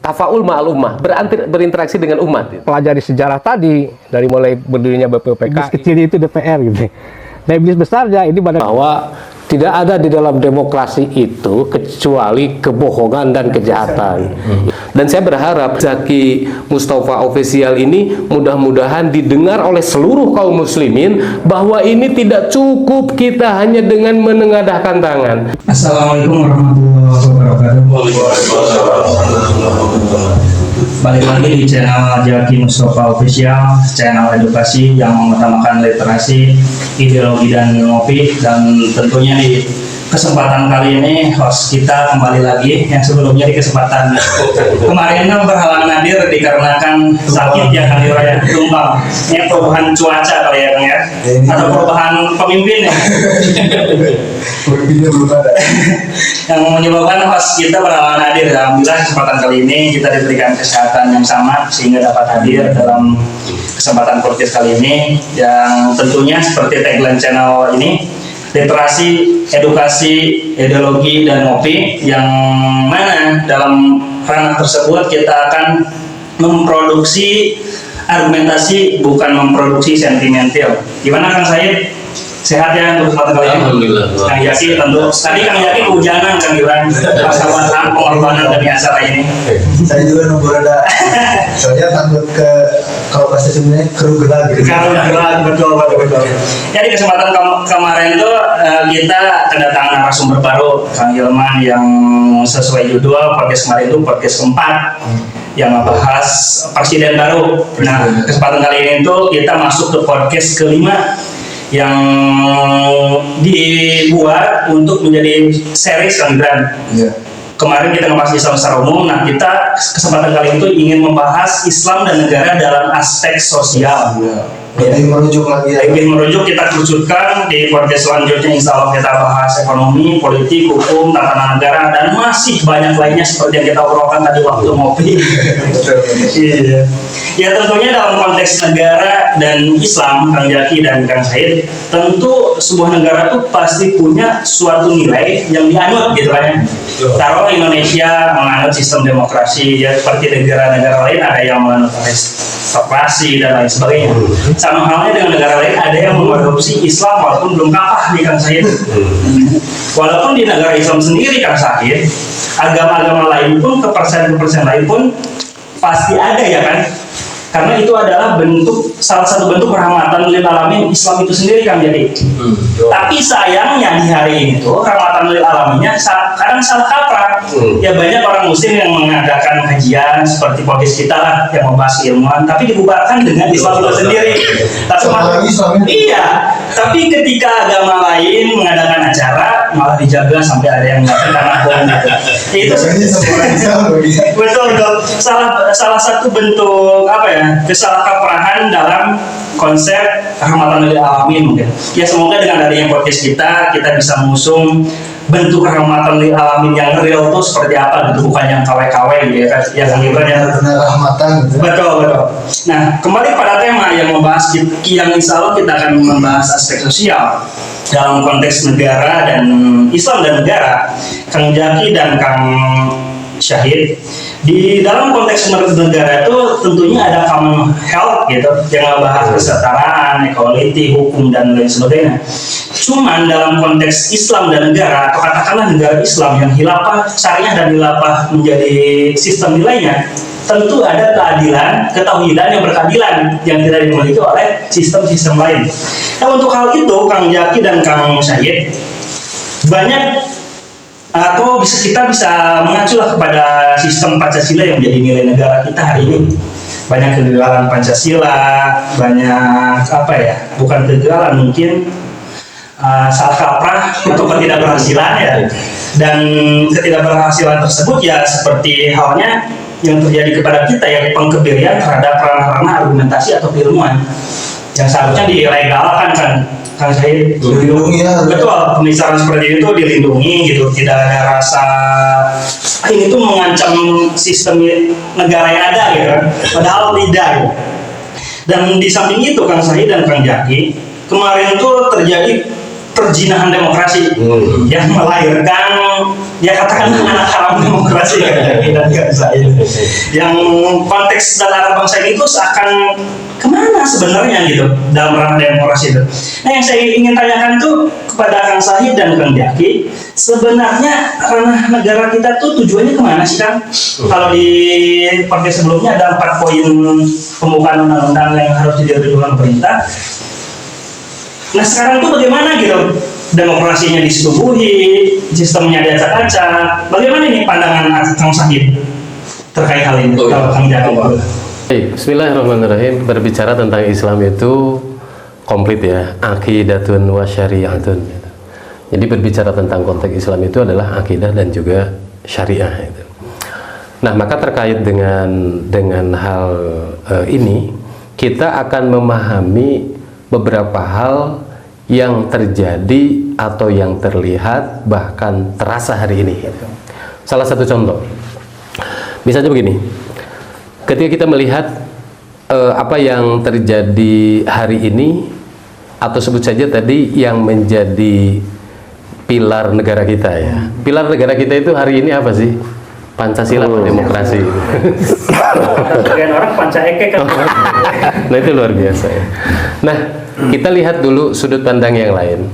tafaul ma'al ummah, berinteraksi dengan umat. Pelajari sejarah tadi dari mulai berdirinya BPPK. Iblis kecil itu DPR gitu. Nah, iblis besarnya ini badan Bahwa tidak ada di dalam demokrasi itu kecuali kebohongan dan kejahatan. Dan saya berharap Zaki Mustafa Official ini mudah-mudahan didengar oleh seluruh kaum muslimin bahwa ini tidak cukup kita hanya dengan menengadahkan tangan. Assalamualaikum warahmatullahi wabarakatuh. Balik lagi di channel Zaki Mustafa Official, channel edukasi yang mengutamakan literasi, ideologi dan ngopi. Dan tentunya di kesempatan kali ini host kita kembali lagi yang sebelumnya di kesempatan kemarin berhalangan hadir dikarenakan sakit ya Kang Yura ya, tumbang. Ini perubahan cuaca kali ya Kang ya, atau perubahan pemimpin ya. Pemimpinnya belum ada. Yang menyebabkan host kita berhalangan hadir. Alhamdulillah kesempatan kali ini kita diberikan kesehatan yang sama sehingga dapat hadir dalam kesempatan podcast kali ini, yang tentunya seperti tagline channel ini, literasi, edukasi, ideologi, dan ngopi, yang mana dalam ranah tersebut kita akan memproduksi argumentasi, bukan memproduksi sentimental. Gimana Kang Said? Sehat ya untuk kesempatan kali ini? Alhamdulillah. Kang Yaki tentu. Tadi Kang Yaki kehujanan Kang Yuran, pasal-pasal pengorbanan demi acara ini. Saya juga nunggu reda. Soalnya takut ke kalau bahasa sebenarnya kerugelan gitu. Karena betul. Ya di kesempatan kemarin tuh kita kedatangan narasumber baru Kang Hilman, yang sesuai judul podcast kemarin itu podcast keempat yang membahas presiden baru. Nah kesempatan kali ini tuh kita masuk ke podcast kelima yang dibuat untuk menjadi series Kang Gibran. Iya. Kemarin kita ngebahas Islam secara umum. Nah kita kesempatan kali itu ingin membahas Islam dan negara dalam aspek sosial. Iya. Lebih merujuk lagi ya. Lebih merujuk kita kerucutkan di podcast selanjutnya. Insya Allah kita bahas ekonomi, politik, hukum, tatanan negara, dan masih banyak lainnya seperti yang kita obrolkan tadi waktu ngopi. Iya. Ya tentunya dalam konteks negara dan Islam, Kang Zaki dan Kang Said, tentu sebuah negara itu pasti punya suatu nilai yang dianut gitu kan ya. Taruh Indonesia menganut sistem demokrasi, ya seperti negara-negara lain ada yang menganut aristokrasi dan lain sebagainya. Sama halnya dengan negara lain ada yang mengadopsi Islam walaupun belum kapah nih Kang Said. Walaupun di negara Islam sendiri Kang Said, agama-agama lain pun, kepercayaan lain pun pasti ada ya kan. Karena itu adalah salah satu bentuk rahmatan lil alamin Islam itu sendiri Kang jadi. Tapi sayangnya di hari ini tuh rahmatan lil alaminnya kadang salah kaprah. Ya banyak orang muslim yang mengadakan kajian seperti podcast kita lah yang membahas ilmuwan, tapi dibubarkan dengan Islam itu sendiri. Iya. Tapi ketika agama lain mengadakan acara malah dijaga sampai ada yang mengatakan bom gitu. Itu betul. Salah satu bentuk apa ya, kesalahkaprahan dalam konsep rahmatan lil alamin mungkin. Ya semoga dengan adanya podcast kita bisa mengusung bentuk rahmatan lil alamin yang real itu seperti apa gitu, bukan yang KW-KW gitu ya kan, yang ibaratnya rahmatan gitu. Betul. Nah kembali pada tema yang membahas yang insya Allah kita akan membahas aspek sosial dalam konteks negara dan Islam dan negara. Kang Zaki dan Kang Syahid, di dalam konteks negara itu tentunya ada common health gitu yang membahas kesetaraan, equality, hukum dan lain sebagainya. Cuman dalam konteks Islam dan negara, atau katakanlah negara Islam yang khilafah syariah dan khilafah menjadi sistem nilainya, tentu ada keadilan, ketauhidan yang berkeadilan yang tidak dimiliki oleh sistem-sistem lain. Nah untuk hal itu Kang Zaki dan Kang Syahid, banyak atau kita bisa mengacu lah kepada sistem Pancasila yang menjadi nilai negara kita hari ini. Banyak kegagalan Pancasila, banyak apa ya, bukan kegagalan mungkin salah kaprah atau ketidakberhasilan ya. Dan ketidakberhasilan tersebut ya seperti halnya yang terjadi kepada kita ya, pengkebirian terhadap ranah-ranah argumentasi atau keilmuan yang seharusnya dilegalkan kan Kang Syahid. Dilindungi ya. Betul, pembicaraan seperti itu dilindungi gitu, tidak ada rasa ini tuh mengancam sistem negara yang ada gitu kan, padahal tidak gitu. Dan di samping itu Kang Syahid dan Kang Zaki, kemarin tuh terjadi perjinahan demokrasi yang melahirkan ya katakanlah anak haram demokrasi dan yang konteks dan arah bangsa itu seakan kemana sebenarnya gitu dalam ranah demokrasi itu. Nah yang saya ingin tanyakan tuh kepada Kang Syahid dan Kang Jaki, sebenarnya ranah negara kita tuh tujuannya kemana sih Kang? Kalau di podcast sebelumnya ada 4 poin pembukaan undang-undang yang harus dilakukan pemerintah. Nah sekarang tuh bagaimana gitu? Demokrasinya disetubuhi, sistemnya diacak-acak. Bagaimana ini pandangan Kang Syahid terkait hal ini? Kalau Kang Jaki. Bismillahirrahmanirrahim. Berbicara tentang Islam itu komplit ya, aqidatun wa syariatun gitu. Jadi berbicara tentang konteks Islam itu adalah akidah dan juga syariah itu. Nah, maka terkait dengan hal ini, kita akan memahami beberapa hal yang terjadi atau yang terlihat bahkan terasa hari ini gitu. Salah satu contoh misalnya begini, ketika kita melihat apa yang terjadi hari ini, atau sebut saja tadi yang menjadi pilar negara kita ya. Pilar negara kita itu hari ini apa sih? Pancasila, demokrasi. Sebagian orang pancaeke kan. Nah itu luar biasa ya. Nah kita lihat dulu sudut pandang yang lain.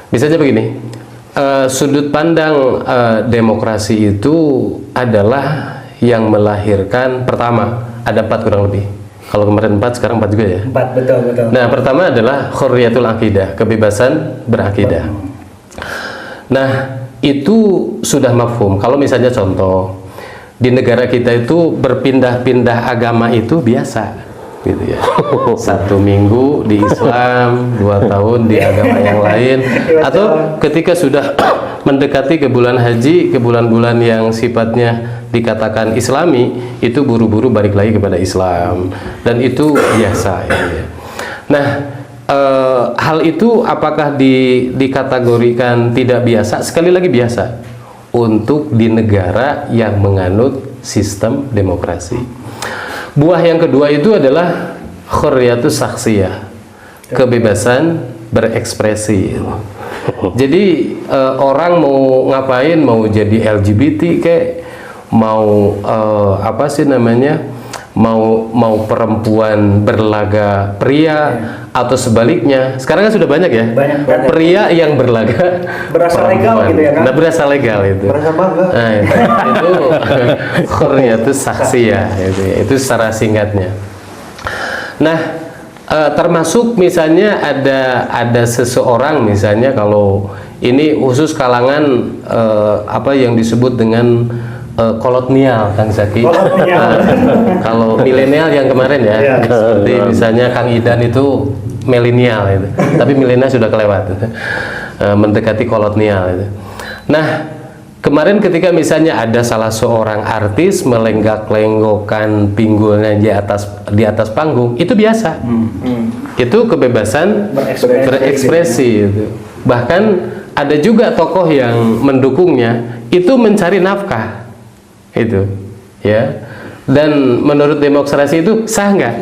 Misalnya begini, sudut pandang demokrasi itu adalah yang melahirkan, pertama ada 4 kurang lebih. Kalau kemarin 4, sekarang 4 juga ya. 4 betul. Nah pertama adalah hurriyatul aqidah, kebebasan berakidah. Nah itu sudah mafhum. Kalau misalnya contoh di negara kita itu berpindah-pindah agama itu biasa gitu ya. 1 minggu di Islam, 2 tahun di agama yang lain, atau ketika sudah mendekati ke bulan haji, ke bulan-bulan yang sifatnya dikatakan Islami, itu buru-buru balik lagi kepada Islam, dan itu biasa ya. Nah hal itu apakah dikategorikan tidak biasa? Sekali lagi biasa untuk di negara yang menganut sistem demokrasi. Buah yang kedua itu adalah hurriyatus syakhsiyah, kebebasan berekspresi. Jadi orang mau ngapain, mau jadi LGBT kayak mau apa sih namanya, mau perempuan berlaga pria atau sebaliknya. Sekarang kan sudah banyak ya, banyak. Pria yang berlaga Berasa legal gitu ya kan? Nah, berasa legal itu. Merasa bangga. Nah, itu hurriyatus syakhsiyah itu secara singkatnya. Nah, termasuk misalnya ada seseorang, misalnya kalau ini khusus kalangan apa yang disebut dengan kolonial, Kang Zaki. Kalau milenial yang kemarin ya, seperti misalnya Kang Idan itu milenial itu, tapi milenial sudah kelewat, mendekati kolonial itu. Nah, kemarin ketika misalnya ada salah seorang artis melenggak-lenggokkan pinggulnya di atas panggung, itu biasa. Itu kebebasan berekspresi itu. Bahkan ada juga tokoh yang mendukungnya itu mencari nafkah. Itu ya, dan menurut demokrasi itu sah nggak?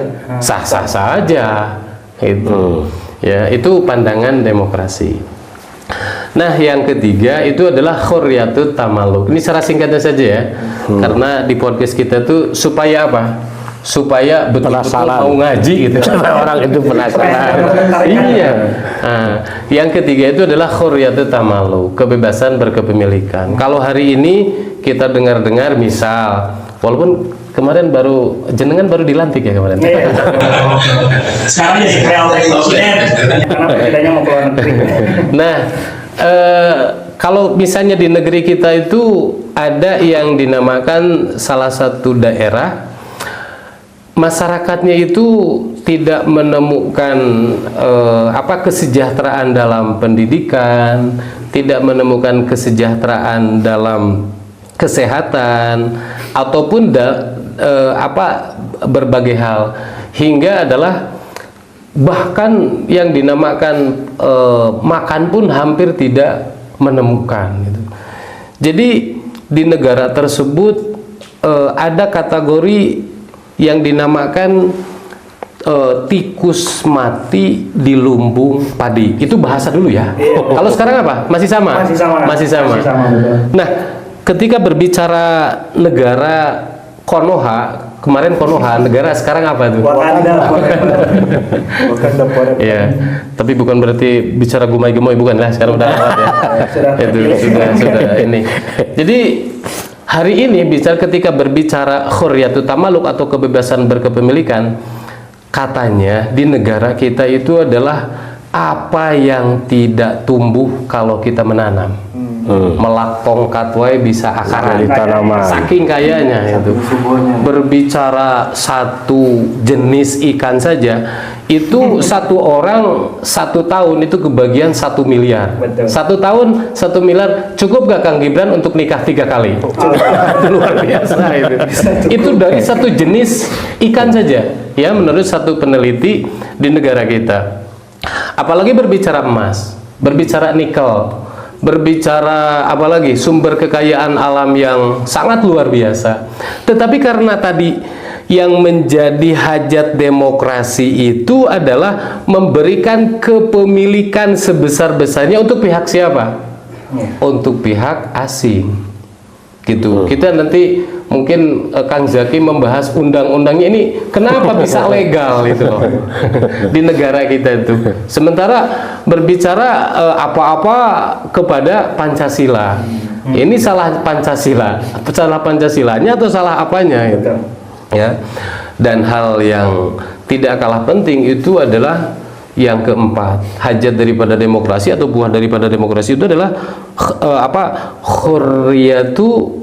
Sah-sah saja itu ya, itu pandangan demokrasi. Nah yang ketiga itu adalah hurriyatut tamalluk. Ini secara singkatnya saja ya, karena di podcast kita tuh supaya apa? Supaya betul-betul mau ngaji gitu. Orang itu penasaran. Iya. Nah, yang ketiga itu adalah hurriyatut tamalluk, kebebasan berkepemilikan. Kalau hari ini kita dengar-dengar misal, walaupun kemarin jenengan baru dilantik ya kemarin. Sekarang jadi PLT presiden karena bedanya mau keluar negeri. Nah, kalau misalnya di negeri kita itu ada yang dinamakan salah satu daerah, masyarakatnya itu tidak menemukan kesejahteraan dalam pendidikan, tidak menemukan kesejahteraan dalam kesehatan, ataupun berbagai hal, hingga adalah bahkan yang dinamakan makan pun hampir tidak menemukan gitu. Jadi di negara tersebut ada kategori yang dinamakan tikus mati di lumbung padi. Itu bahasa dulu ya. Kalau sekarang apa? Masih sama? Masih sama. Masih sama. Masih sama, betul. Nah, ketika berbicara negara Konoha, kemarin Konoha, negara sekarang apa tuh? Wakanda. Wakanda forever. Iya, tapi bukan berarti bicara gumai-gemoy, bukan lah, sekarang udah lewat ya. Itu sudah ini. Jadi hari ini bicara ketika berbicara khurriyatut tamaluk atau kebebasan berkepemilikan, katanya di negara kita itu adalah apa yang tidak tumbuh kalau kita menanam. Melakong katwai bisa akaran Dari tanaman. saking kayanya itu. Berbicara satu jenis ikan saja itu satu orang 1 tahun itu kebagian 1 miliar. Betul. 1 tahun 1 miliar cukup gak Kang Gibran untuk nikah 3 kali? Itu luar biasa itu. Itu dari satu jenis ikan saja ya, menurut satu peneliti di negara kita. Apalagi berbicara emas, berbicara nikel, berbicara apalagi sumber kekayaan alam yang sangat luar biasa. Tetapi karena tadi yang menjadi hajat demokrasi itu adalah memberikan kepemilikan sebesar-besarnya untuk pihak siapa? Untuk pihak asing. Gitu. Kita nanti mungkin Kang Zaki membahas undang-undangnya ini kenapa bisa legal itu loh di negara kita itu. Sementara berbicara apa-apa kepada Pancasila. Ini salah Pancasila. Salah Pancasilanya atau salah apanya itu. Ya. Dan hal yang tidak kalah penting itu adalah yang keempat, hajat daripada demokrasi atau buah daripada demokrasi itu adalah khurriyatu,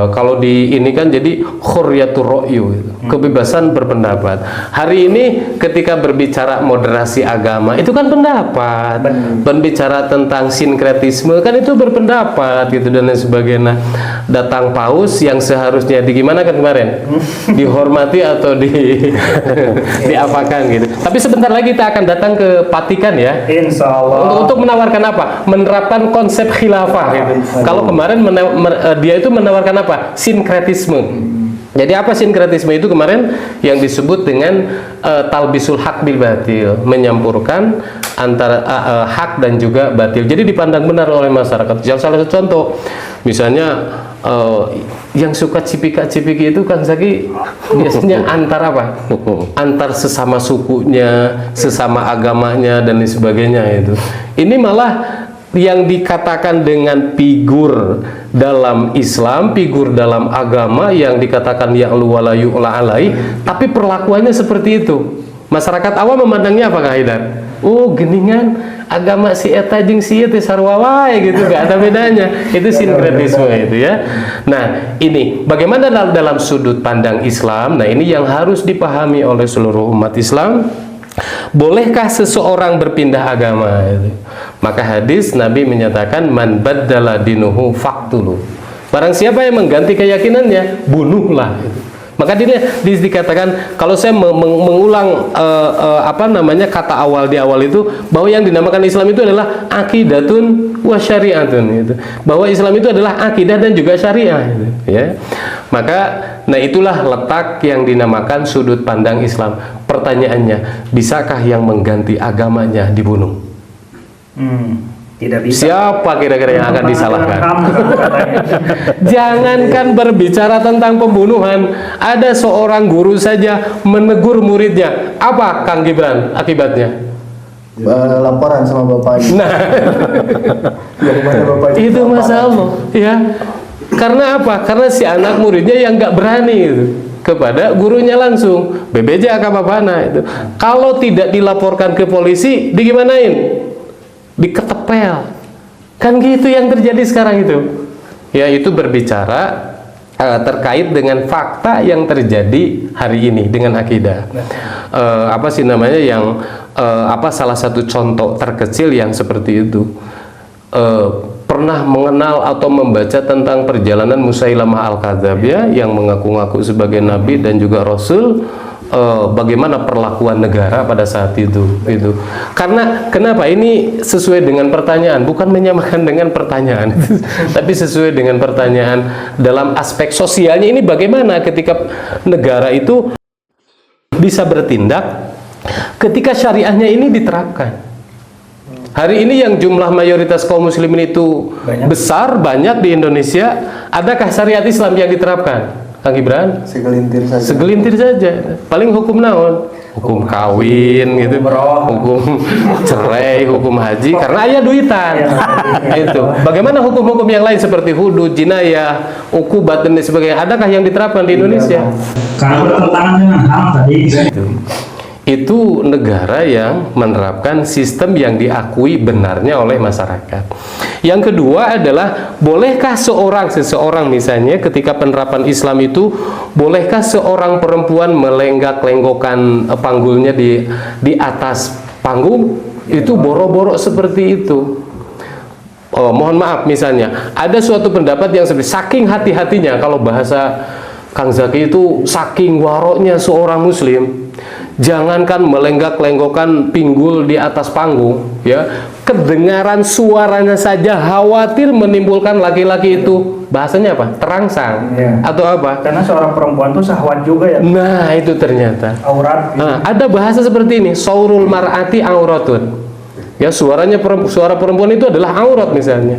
kalau di ini kan jadi khurriyatur ra'yu, kebebasan berpendapat. Hari ini ketika berbicara moderasi agama itu kan pendapat, berbicara tentang sinkretisme kan itu berpendapat gitu dan lain sebagainya. Datang paus yang seharusnya gimana kan kemarin dihormati atau diapakan gitu. Tapi sebentar lagi kita akan datang ke Vatikan ya. Insya Allah. Untuk menawarkan apa? Menerapkan konsep khilafah gitu. Kalau kemarin dia itu menawarkan apa? Sinkretisme. Jadi apa sinkretisme itu kemarin? Yang disebut dengan talbisul haq bil batil, menyampurkan antara hak dan juga batil. Jadi dipandang benar oleh masyarakat. Yang salah satu contoh, misalnya yang suka cipika-cipiki itu Kang Zaki biasanya antar apa? Antar sesama sukunya, sesama agamanya dan lain sebagainya itu. Ini malah yang dikatakan dengan figur dalam Islam, figur dalam agama yang dikatakan ya'lu wa la yu'la alai, tapi perlakuannya seperti itu. Masyarakat awam memandangnya apa Kang Haidar? Oh, geningan agama si eta jeung si ieu teh sarua wae gitu, gak ada bedanya. Itu sinkretisme itu ya. Nah, ini bagaimana dalam sudut pandang Islam? Nah, ini yang harus dipahami oleh seluruh umat Islam. Bolehkah seseorang berpindah agama? Maka hadis Nabi menyatakan man baddala dinuhu faqtulu. Barang siapa yang mengganti keyakinannya, bunuhlah. Maka dikatakan kalau saya mengulang kata awal di awal itu bahwa yang dinamakan Islam itu adalah akidatun wa syariatun gitu. Bahwa Islam itu adalah akidah dan juga syariah gitu, ya. Maka nah itulah letak yang dinamakan sudut pandang Islam. Pertanyaannya, bisakah yang mengganti agamanya dibunuh? Tidak bisa. Siapa kira-kira yang akan disalahkan? Jangankan berbicara tentang pembunuhan, ada seorang guru saja menegur muridnya. Apa Kang Gibran akibatnya? Laporan sama bapaknya. Nah, Dari mana bapaknya? itu masalah ya. Karena apa? Karena si anak muridnya yang nggak berani itu kepada gurunya langsung. BBJ akabapana itu. Kalau tidak dilaporkan ke polisi, digimanain? Diketepel. Kan gitu yang terjadi sekarang itu. Ya, itu berbicara terkait dengan fakta yang terjadi hari ini dengan akidah. Apa sih namanya yang salah satu contoh terkecil yang seperti itu. Pernah mengenal atau membaca tentang perjalanan Musailamah Al-Kadzab ya, yang mengaku-ngaku sebagai nabi dan juga rasul. Bagaimana perlakuan negara pada saat itu. Karena kenapa ini sesuai dengan pertanyaan, bukan menyamakan dengan pertanyaan tapi sesuai dengan pertanyaan dalam aspek sosialnya. Ini bagaimana ketika negara itu bisa bertindak ketika syariahnya ini diterapkan. Hari ini yang jumlah mayoritas kaum muslimin itu banyak di Indonesia, adakah syariat Islam yang diterapkan? Kang Gibran? Segelintir saja. Segelintir saja. Paling hukum naon? Hukum kawin gitu, hukum cerai, hukum haji karena ayah duitan. Itu. Bagaimana hukum-hukum yang lain seperti hudud, jinayah, ukubat dan sebagainya? Adakah yang diterapkan di Indonesia? Karena bertentangan dengan HAM tadi. Itu negara yang menerapkan sistem yang diakui benarnya oleh masyarakat. Yang kedua adalah, bolehkah seseorang misalnya ketika penerapan Islam itu, bolehkah seorang perempuan melenggak-lenggokkan panggulnya di atas panggung? Itu boro-boro seperti itu. Oh, mohon maaf misalnya, ada suatu pendapat yang seperti saking hati-hatinya, kalau bahasa Kang Zaki itu saking waroknya seorang muslim, jangankan melenggak-lenggokkan pinggul di atas panggung, ya, kedengaran suaranya saja khawatir menimbulkan laki-laki itu, bahasanya apa? Terangsang, atau apa? Karena seorang perempuan tuh syahwat juga ya. Nah, itu ternyata Aurat. Gitu. nah, ada bahasa seperti ini, saurul mar'ati auratun. Ya, suara perempuan itu adalah aurat misalnya.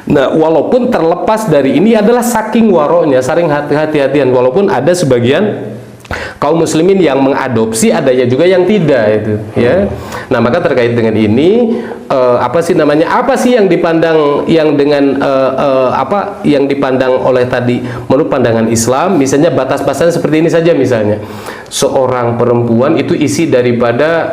Nah, walaupun terlepas dari ini adalah saking waroknya, saking hati-hatian, walaupun ada sebagian kaum muslimin yang mengadopsi, adanya juga yang tidak itu, ya. Nah, maka terkait dengan ini, apa sih yang dipandang yang dipandang oleh tadi menurut pandangan Islam, misalnya batas-batasan seperti ini saja, misalnya seorang perempuan itu isi daripada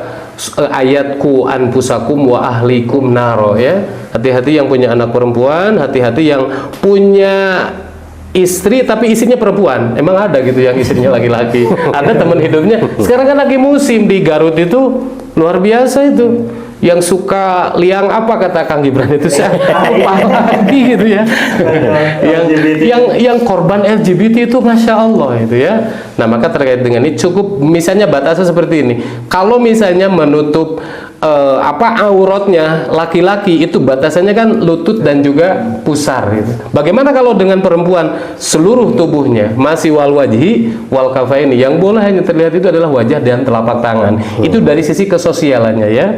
ayatku anfusakum wa ahlikum naro, ya. Hati-hati yang punya anak perempuan, hati-hati yang punya istri tapi isinya perempuan. Emang ada gitu yang istrinya laki-laki. Ada teman hidupnya. Sekarang kan lagi musim di Garut itu luar biasa itu. Yang suka liang apa kata Kang Gibran itu saya lupa lagi gitu ya. yang korban LGBT itu Masya Allah itu ya. Nah, maka terkait dengan ini cukup misalnya batasnya seperti ini. Kalau misalnya menutup auratnya laki-laki itu batasannya kan lutut dan juga pusar gitu. Bagaimana kalau dengan perempuan seluruh tubuhnya masih wal wajhi wal kafaini, yang boleh hanya terlihat itu adalah wajah dan telapak tangan. Itu dari sisi kesosialannya, ya.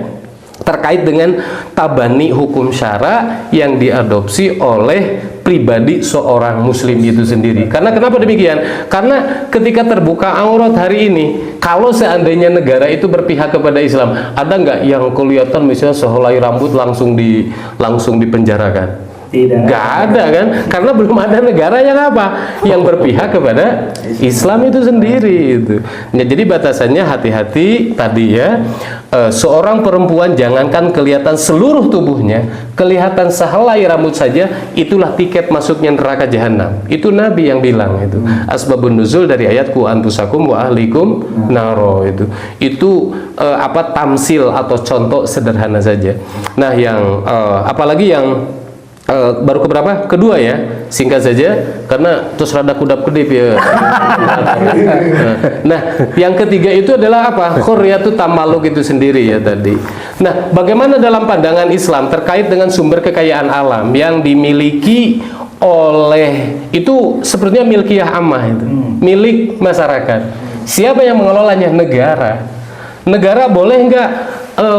Terkait dengan tabani hukum syara yang diadopsi oleh pribadi seorang muslim itu sendiri. Karena kenapa demikian? Karena ketika terbuka aurat hari ini, kalau seandainya negara itu berpihak kepada Islam, ada nggak yang kelihatan misalnya sehelai rambut langsung dipenjarakan? Tidak. Nggak ada kan? Karena belum ada negara yang apa? Yang berpihak kepada Islam itu sendiri itu. Nah, jadi batasannya hati-hati tadi, ya. Seorang perempuan jangankan kelihatan seluruh tubuhnya, kelihatan sehelai rambut saja, itulah tiket masuknya neraka jahanam. Itu Nabi yang bilang itu. Asbabun nuzul dari ayat ku anfusakum wa ahlikum naro itu. Itu tamsil atau contoh sederhana saja. Nah, yang apalagi yang baru keberapa? Kedua, ya, singkat saja karena terus rada kudap-kedip ya. Nah, yang ketiga itu adalah apa? Khurriyatut tamaluk itu sendiri, ya, tadi. Nah, bagaimana dalam pandangan Islam terkait dengan sumber kekayaan alam yang dimiliki oleh, itu sepertinya milkiyah ammah itu, milik masyarakat. Siapa yang mengelolanya? Negara. Negara boleh nggak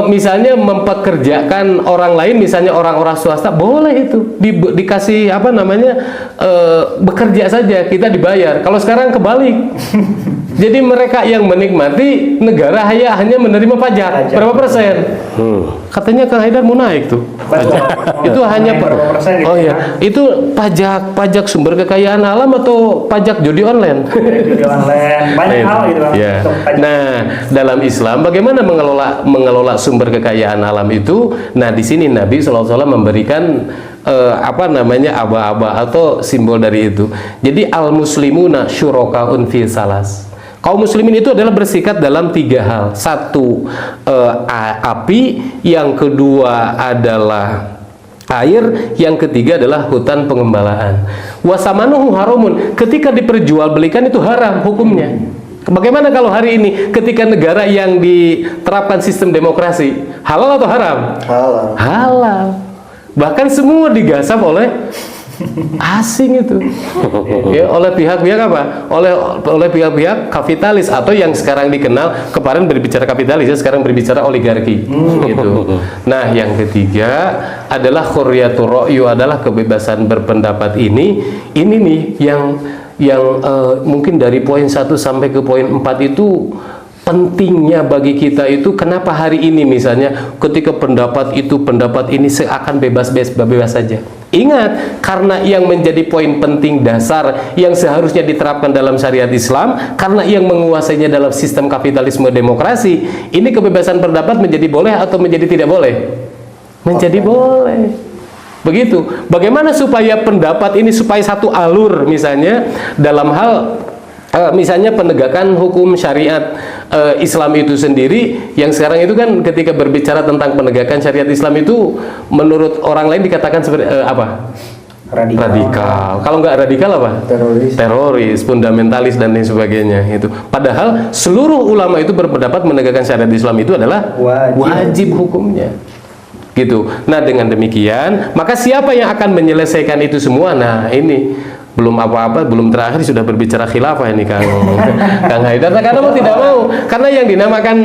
misalnya mempekerjakan orang lain, misalnya orang-orang swasta, boleh itu dikasih bekerja saja, kita dibayar. Kalau sekarang kebalik. Jadi mereka yang menikmati, negara hanya menerima pajak. Berapa persen? Katanya Kang Haidar mau naik tuh pajak. Itu hanya oh ya, itu pajak sumber kekayaan alam atau pajak judi online? Judi online, banyak hal gitu kan. Ya. Nah, dalam Islam bagaimana mengelola sumber kekayaan alam itu? Nah, di sini Nabi SAW memberikan aba-aba atau simbol dari itu. Jadi al-muslimuna syurakaun fi salas. Kaum muslimin itu adalah bersikat dalam 3 hal. Satu, api, yang kedua adalah air, yang ketiga adalah hutan pengembalaan. Wasamanuhu haramun, ketika diperjualbelikan itu haram hukumnya. Bagaimana kalau hari ini ketika negara yang diterapkan sistem demokrasi, halal atau haram? Halal. Halal. Bahkan semua digasap oleh Asing itu. Ya, oleh pihak-pihak apa? Oleh pihak-pihak kapitalis atau yang sekarang dikenal, kemarin berbicara kapitalis ya, sekarang berbicara oligarki. Gitu. Nah, yang ketiga adalah hurriyatur ra'yu, adalah kebebasan berpendapat ini nih yang mungkin dari poin 1 sampai ke poin 4 itu pentingnya bagi kita. Itu kenapa hari ini misalnya ketika pendapat ini seakan bebas saja. Ingat, karena yang menjadi poin penting dasar yang seharusnya diterapkan dalam syariat Islam, karena yang menguasainya dalam sistem kapitalisme demokrasi, ini kebebasan pendapat menjadi boleh atau menjadi tidak boleh? Menjadi boleh. Begitu. Bagaimana supaya pendapat ini supaya satu alur misalnya dalam hal misalnya penegakan hukum syariat Islam itu sendiri, yang sekarang itu kan ketika berbicara tentang penegakan syariat Islam itu menurut orang lain dikatakan seperti apa? Radikal. Kalau nggak radikal apa? Teroris, fundamentalis dan lain sebagainya itu. Padahal seluruh ulama itu berpendapat menegakkan syariat Islam itu adalah wajib hukumnya. Gitu. Nah, dengan demikian, maka siapa yang akan menyelesaikan itu semua? Nah, ini belum apa-apa, belum terakhir sudah berbicara khilafah ini Kang Haidar. Karena mau tidak mau, karena yang dinamakan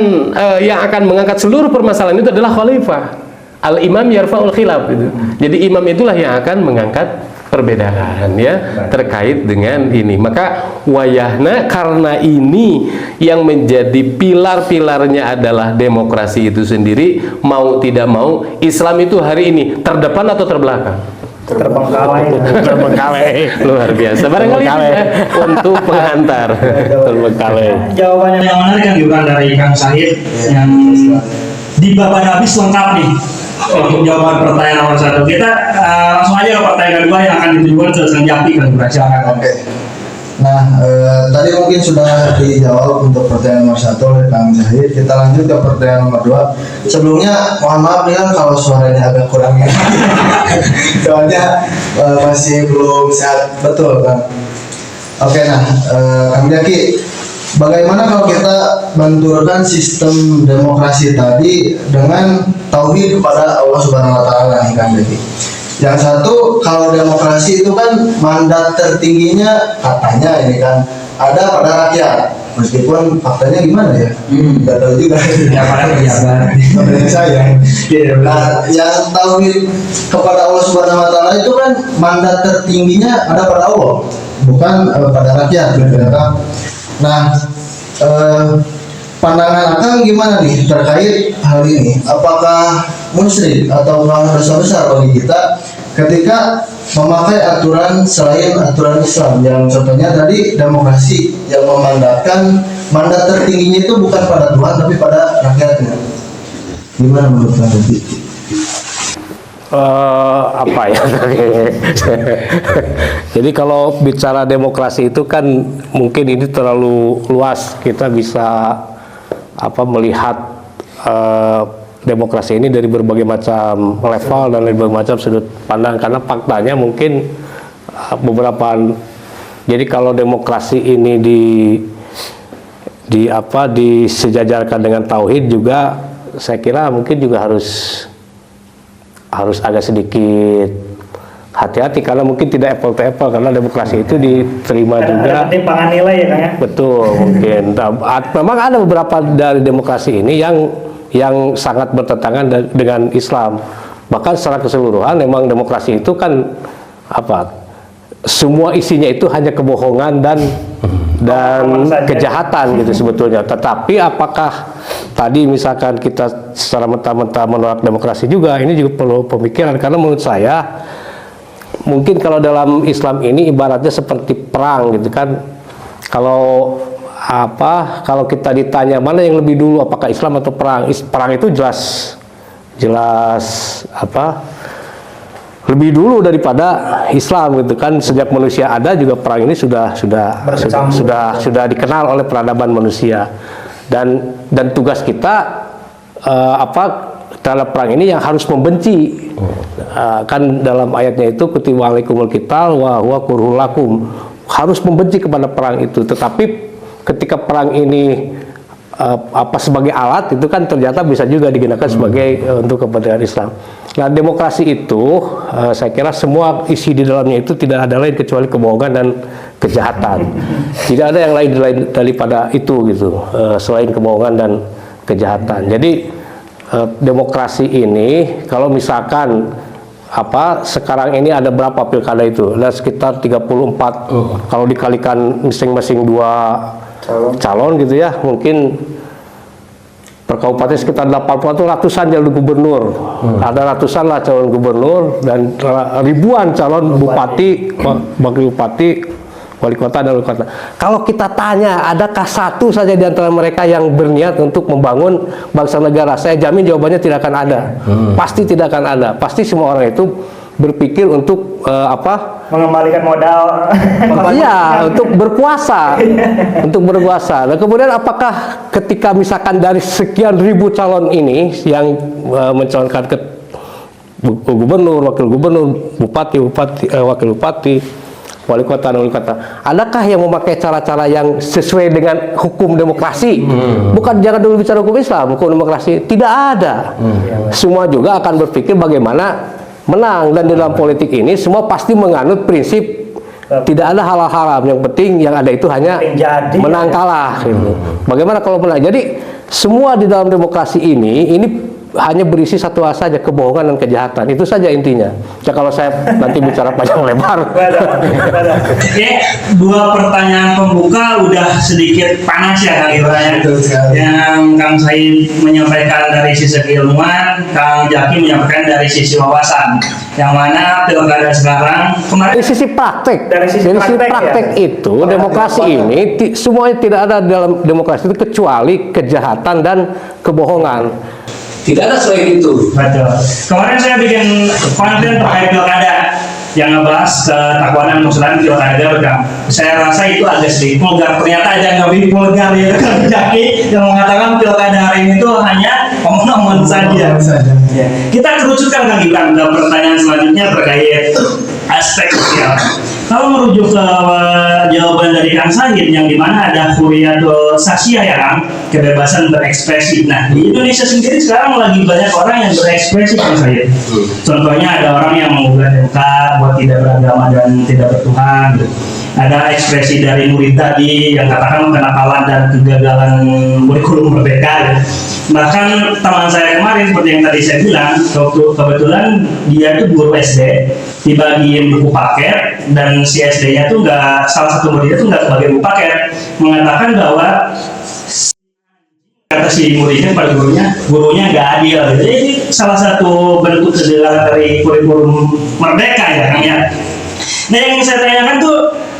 yang akan mengangkat seluruh permasalahan itu adalah khalifah. Al-imam yarfa'ul khilaf itu. Jadi imam itulah yang akan mengangkat perbedaan ya terkait dengan ini. Maka wayahna, karena ini yang menjadi pilar-pilarnya adalah demokrasi itu sendiri, mau tidak mau Islam itu hari ini terdepan atau terbelakang? Terbengkalai. Luar biasa. Barangkali itu ya untuk pengantar. Terbengkalai. Jawabannya yang menarik kan juga dari Kang Syahid yang di babak habis lengkap nih untuk jawaban pertanyaan nomor 1. Kita langsung aja ke pertanyaan kedua yang akan ditujukan ke Kang Jaki, Kang Ibrahim. Oke. Nah, tadi mungkin sudah dijawab untuk pertanyaan nomor 1 oleh Kang Syahid. Kita lanjut ke pertanyaan nomor 2. Sebelumnya, mohon maaf nih kan kalau suaranya agak kurang ya. Soalnya masih belum sehat betul kan. Oke, nah, Kang Jaki, bagaimana kalau kita benturkan sistem demokrasi tadi dengan tauhid kepada Allah Subhanahu wa taala nih Kang Jaki? Yang satu, kalau demokrasi itu kan mandat tertingginya katanya ini kan ada pada rakyat, meskipun faktanya gimana ya? Nggak tahu juga. Ya pada pejabat. Sebenarnya saya. Nah, yang tauhid kepada Allah Subhanahu wa taala itu kan mandat tertingginya ada pada Allah, bukan pada rakyat, gitu ya kan? Nah, pandangan Akang gimana nih terkait hal ini? Apakah musyrik atau dosa besar bagi kita ketika memakai aturan selain aturan Islam, yang contohnya tadi demokrasi yang memandatkan mandat tertingginya itu bukan pada Tuhan tapi pada rakyatnya? Gimana menurut Kang? Apa ya? Jadi kalau bicara demokrasi itu kan mungkin ini terlalu luas, kita bisa melihat demokrasi ini dari berbagai macam level dan dari berbagai macam sudut pandang, karena faktanya mungkin beberapa. Jadi kalau demokrasi ini disejajarkan dengan tauhid juga, saya kira mungkin juga harus agak sedikit hati-hati, karena mungkin tidak apple to apple, karena demokrasi itu diterima juga. Ada timpangan nilai ya Kang ya? Betul, mungkin. Memang ada beberapa dari demokrasi ini yang sangat bertentangan dengan Islam. Bahkan secara keseluruhan memang demokrasi itu kan semua isinya itu hanya kebohongan dan kejahatan gitu sebetulnya. Tetapi apakah tadi misalkan kita secara mentah-mentah menolak demokrasi juga, ini juga perlu pemikiran, karena menurut saya mungkin kalau dalam Islam ini ibaratnya seperti perang gitu kan. Kalau kita ditanya mana yang lebih dulu, apakah Islam atau perang? Perang itu jelas lebih dulu daripada Islam gitu kan. Sejak manusia ada juga perang ini sudah dikenal oleh peradaban manusia. Dan tugas kita terhadap perang ini yang harus membenci. Kan dalam ayatnya itu kutiba alaikumul qital wa huwa kurhul lakum, harus membenci kepada perang itu. Tetapi ketika perang ini apa sebagai alat itu kan ternyata bisa juga digunakan sebagai untuk kepentingan Islam. Nah, demokrasi itu saya kira semua isi di dalamnya itu tidak ada lain kecuali kebohongan dan kejahatan. Tidak ada yang lain daripada itu gitu, selain kebohongan dan kejahatan. Jadi demokrasi ini kalau misalkan sekarang ini ada berapa pilkada itu? Ada sekitar 34. Kalau dikalikan masing-masing 2 calon gitu ya, mungkin per kabupaten sekitar 80 atau ratusan jalur gubernur. Ada ratusan lah calon gubernur dan ribuan calon bupati, wakil bupati, wali kota dan wali kota. Kalau kita tanya, adakah satu saja di antara mereka yang berniat untuk membangun bangsa negara? Saya jamin jawabannya tidak akan ada. Pasti tidak akan ada. Pasti semua orang itu berpikir untuk mengembalikan modal. Iya, untuk berkuasa. Untuk berkuasa. Dan kemudian apakah ketika misalkan dari sekian ribu calon ini yang mencalonkan ke gubernur, wakil gubernur, bupati, wakil bupati, wali kota dan wali kota, adakah yang memakai cara-cara yang sesuai dengan hukum demokrasi? Bukan, jangan dulu bicara hukum Islam, hukum demokrasi tidak ada. Semua juga akan berpikir bagaimana menang, dan di dalam politik ini semua pasti menganut prinsip tidak ada halal haram, yang penting yang ada itu hanya menang kalah gitu. Bagaimana kalau menang? Jadi semua di dalam demokrasi ini hanya berisi satu hal saja, kebohongan dan kejahatan. Itu saja intinya. Ya, kalau saya nanti bicara panjang lebar. Oke, 2 pertanyaan pembuka udah sedikit panas ya Kang Ibrahim. Yang Kang Said menyampaikan dari sisi keilmuan, Kang Jaki menyampaikan dari sisi wawasan. Yang mana pilkada sekarang kemarin Dari sisi praktek, Dari sisi praktek, ya. itu demokrasi ini semuanya tidak ada dalam demokrasi itu kecuali kejahatan dan kebohongan. Tidak ada selain itu. betul. Kemarin saya bikin konten terkait pilkada yang ngebahas ketakwaan Muslim pilkada Kang. Saya rasa itu agak sedikit vulgar. Ternyata ada yang lebih vulgar ya Kang Jaki yang mengatakan pilkada hari ini itu hanya omong-omong saja. Ya. Kita kerucutkan Kang Ibrahim dalam pertanyaan selanjutnya terkait aspek sosial. Kalau merujuk ke jawaban dari Kang Said yang dimana ada huriyatul sasya ya Kang, kebebasan berekspresi. Nah di Indonesia sendiri sekarang lagi banyak orang yang berekspresi Kang Said. Contohnya ada orang yang menggugat MK buat tidak beragama dan tidak bertuhan. Gitu. Ada ekspresi dari murid tadi yang katakan kenakalan dan kegagalan kurikulum merdeka. Gitu. Bahkan teman saya kemarin seperti yang tadi saya bilang, kebetulan dia itu guru SD, dibagiin buku paket dan si SD-nya tuh nggak, salah satu muridnya tuh nggak sebagai buku paket, mengatakan bahwa kata si muridnya pada gurunya nggak adil. Jadi ini salah satu bentuk kegagalan dari kurikulum merdeka ya Kang ya. Nah yang saya tanyakan tuh,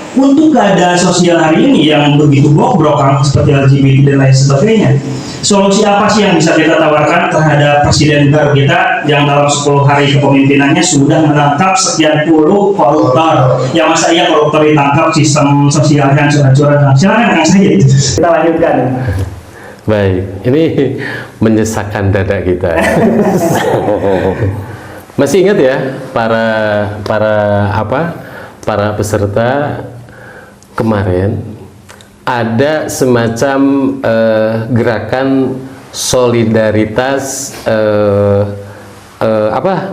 untuk keadaan sosial hari ini yang begitu bobrok Kang, seperti LGBT dan lain sebagainya, solusi apa sih yang bisa kita tawarkan terhadap presiden baru kita yang dalam 10 hari kepemimpinannya sudah menangkap sekian puluh koruptor? Ya masa iya koruptor ditangkap, sistem sosialnya curang-curang? Silakan Kang Said. Kita lanjutkan. Baik, ini menyesakkan dada kita. Masih ingat ya para peserta kemarin ada semacam gerakan solidaritas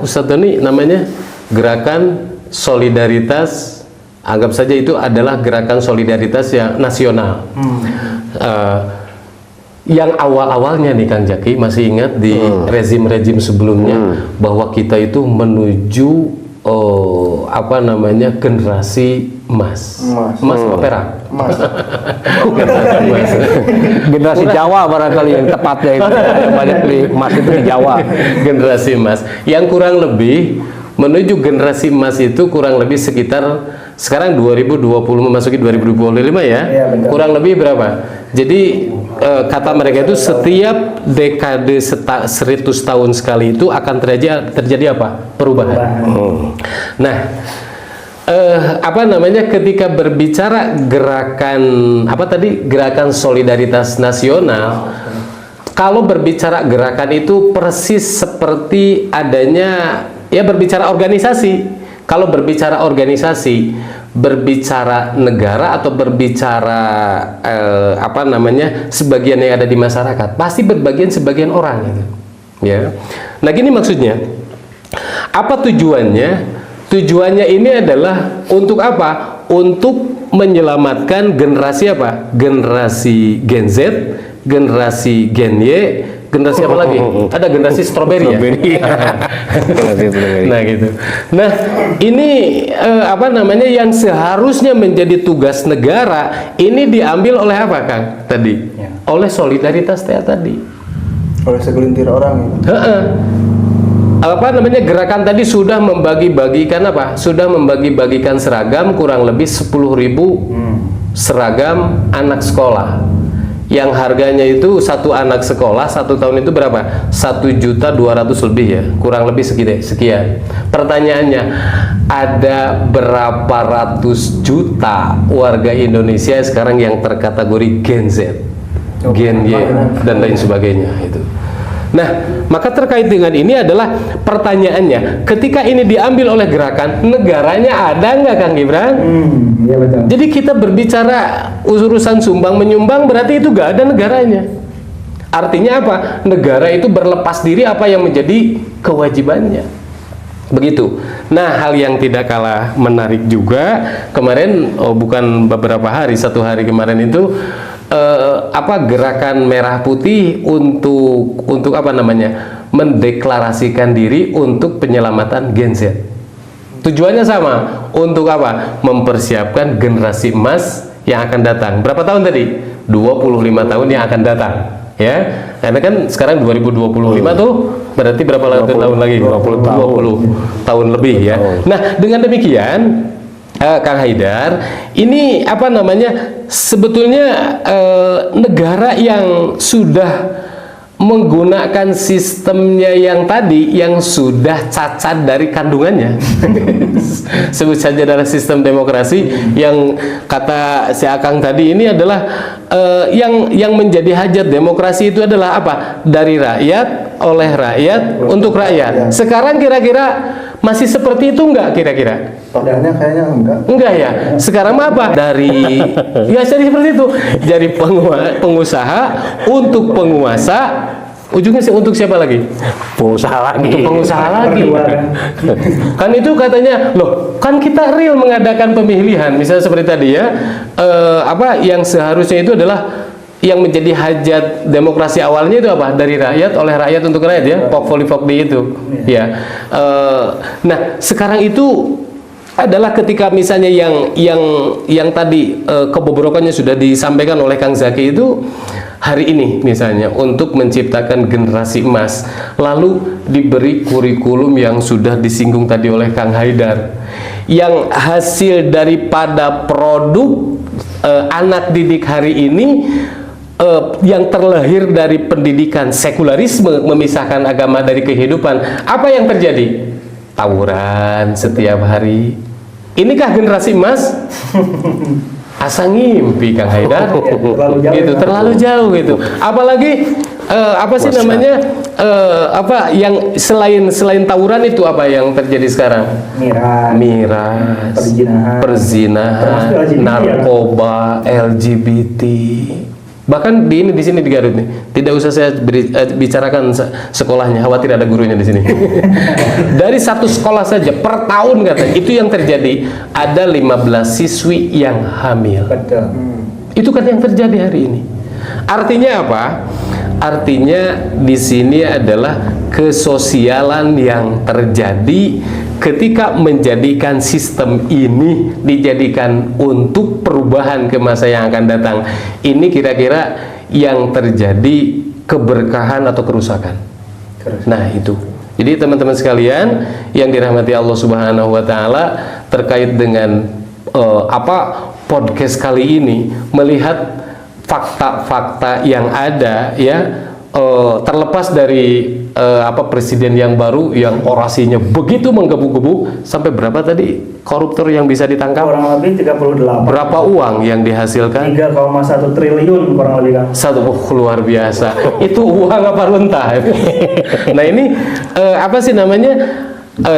Ustadz Doni namanya, gerakan solidaritas, anggap saja itu adalah gerakan solidaritas yang nasional. Yang awal-awalnya nih Kang Jaki, masih ingat di rezim-rezim sebelumnya bahwa kita itu menuju generasi emas apa perak? Generasi Jawa barangkali yang tepatnya itu, banyak di emas itu di Jawa. Generasi emas yang kurang lebih menuju generasi emas itu kurang lebih sekitar sekarang 2020 memasuki 2025 ya, Ya kurang lebih berapa? Jadi kata mereka itu setiap dekade 100 tahun sekali itu akan terjadi apa? Perubahan. Nah, ketika berbicara gerakan solidaritas nasional, kalau berbicara gerakan itu persis seperti adanya, ya berbicara organisasi. Kalau berbicara organisasi, berbicara negara atau berbicara sebagian yang ada di masyarakat, pasti sebagian orang gitu. Ya. Nah, gini maksudnya. Apa tujuannya? Tujuannya ini adalah untuk apa? Untuk menyelamatkan generasi apa? Generasi Gen Z, generasi Gen Y, generasi apa lagi? Ada generasi strawberry ya? Nah gitu. Nah ini yang seharusnya menjadi tugas negara ini diambil oleh apa, Kang? Tadi? Ya. Oleh solidaritas tadi. Oleh segelintir orang. Gerakan tadi sudah membagi-bagikan apa? Sudah membagi-bagikan seragam kurang lebih 10.000 seragam anak sekolah. Yang harganya itu satu anak sekolah 1 tahun itu berapa? 1.200.000 lebih ya, kurang lebih sekian. Pertanyaannya, ada berapa ratus juta warga Indonesia sekarang yang terkategori Gen Z, Gen Y dan lain sebagainya itu. Nah, maka terkait dengan ini adalah pertanyaannya, ketika ini diambil oleh gerakan, negaranya ada nggak, Kang Gibran? Iya betul. Jadi kita berbicara urusan sumbang menyumbang berarti itu nggak ada negaranya. Artinya apa? Negara itu berlepas diri apa yang menjadi kewajibannya. Begitu. Nah, hal yang tidak kalah menarik juga kemarin, bukan beberapa hari, 1 hari kemarin itu gerakan Merah Putih untuk mendeklarasikan diri untuk penyelamatan Gen Z. Tujuannya sama, untuk apa? Mempersiapkan generasi emas yang akan datang. Berapa tahun tadi? 25 tahun yang akan datang, ya. Karena kan sekarang 2025 tuh berarti berapa tahun lagi? 20 tahun lebih ya. Nah, dengan demikian Kang Haidar, ini sebetulnya negara yang sudah menggunakan sistemnya yang tadi yang sudah cacat dari kandungannya. Sebut saja adalah sistem demokrasi yang kata si Akang tadi ini adalah yang menjadi hajat demokrasi itu adalah apa? Dari rakyat, oleh rakyat, untuk rakyat. Sekarang kira-kira masih seperti itu enggak kira-kira? Padahal kayaknya enggak. Enggak ya. Sekarang apa? Dari ya jadi seperti itu. Dari pengusaha untuk penguasa, ujungnya untuk siapa lagi? Pengusaha lagi. Untuk pengusaha lagi. Kan itu katanya, loh, kan kita real mengadakan pemilihan, misalnya seperti tadi ya. Yang seharusnya itu adalah yang menjadi hajat demokrasi awalnya itu apa? Dari rakyat, oleh rakyat, untuk rakyat ya. Pok-voli-pok-di itu. Ya. Nah, sekarang itu adalah ketika misalnya yang tadi kebobrokannya sudah disampaikan oleh Kang Zaki itu hari ini misalnya untuk menciptakan generasi emas, lalu diberi kurikulum yang sudah disinggung tadi oleh Kang Haidar, yang hasil daripada produk anak didik hari ini yang terlahir dari pendidikan sekularisme, memisahkan agama dari kehidupan. Apa yang terjadi? Tawuran setiap hari. Inikah generasi emas? Asa ngimpi, Kang Haidar. Terlalu jauh gitu. Apalagi yang selain tawuran itu apa yang terjadi sekarang? Miras, perzinahan, narkoba, LGBT. Bahkan di sini di Garut nih, tidak usah saya bicarakan sekolahnya, khawatir ada gurunya di sini. Dari satu sekolah saja per tahun kata itu yang terjadi ada 15 siswi yang hamil. Betul. Itu kan yang terjadi hari ini. Artinya apa? Artinya di sini adalah kesosialan yang terjadi ketika menjadikan sistem ini dijadikan untuk perubahan ke masa yang akan datang. Ini kira-kira yang terjadi keberkahan atau kerusakan. Nah itu. Jadi teman-teman sekalian yang dirahmati Allah Subhanahu wa Ta'ala, terkait dengan podcast kali ini, melihat fakta-fakta yang ada ya, terlepas dari presiden yang baru yang orasinya begitu menggebu-gebu, sampai berapa tadi koruptor yang bisa ditangkap? Kurang lebih 38. Berapa uang yang dihasilkan? 3,1 triliun kurang lebih, Kang. Luar biasa. Itu uang apa runtah? Nah ini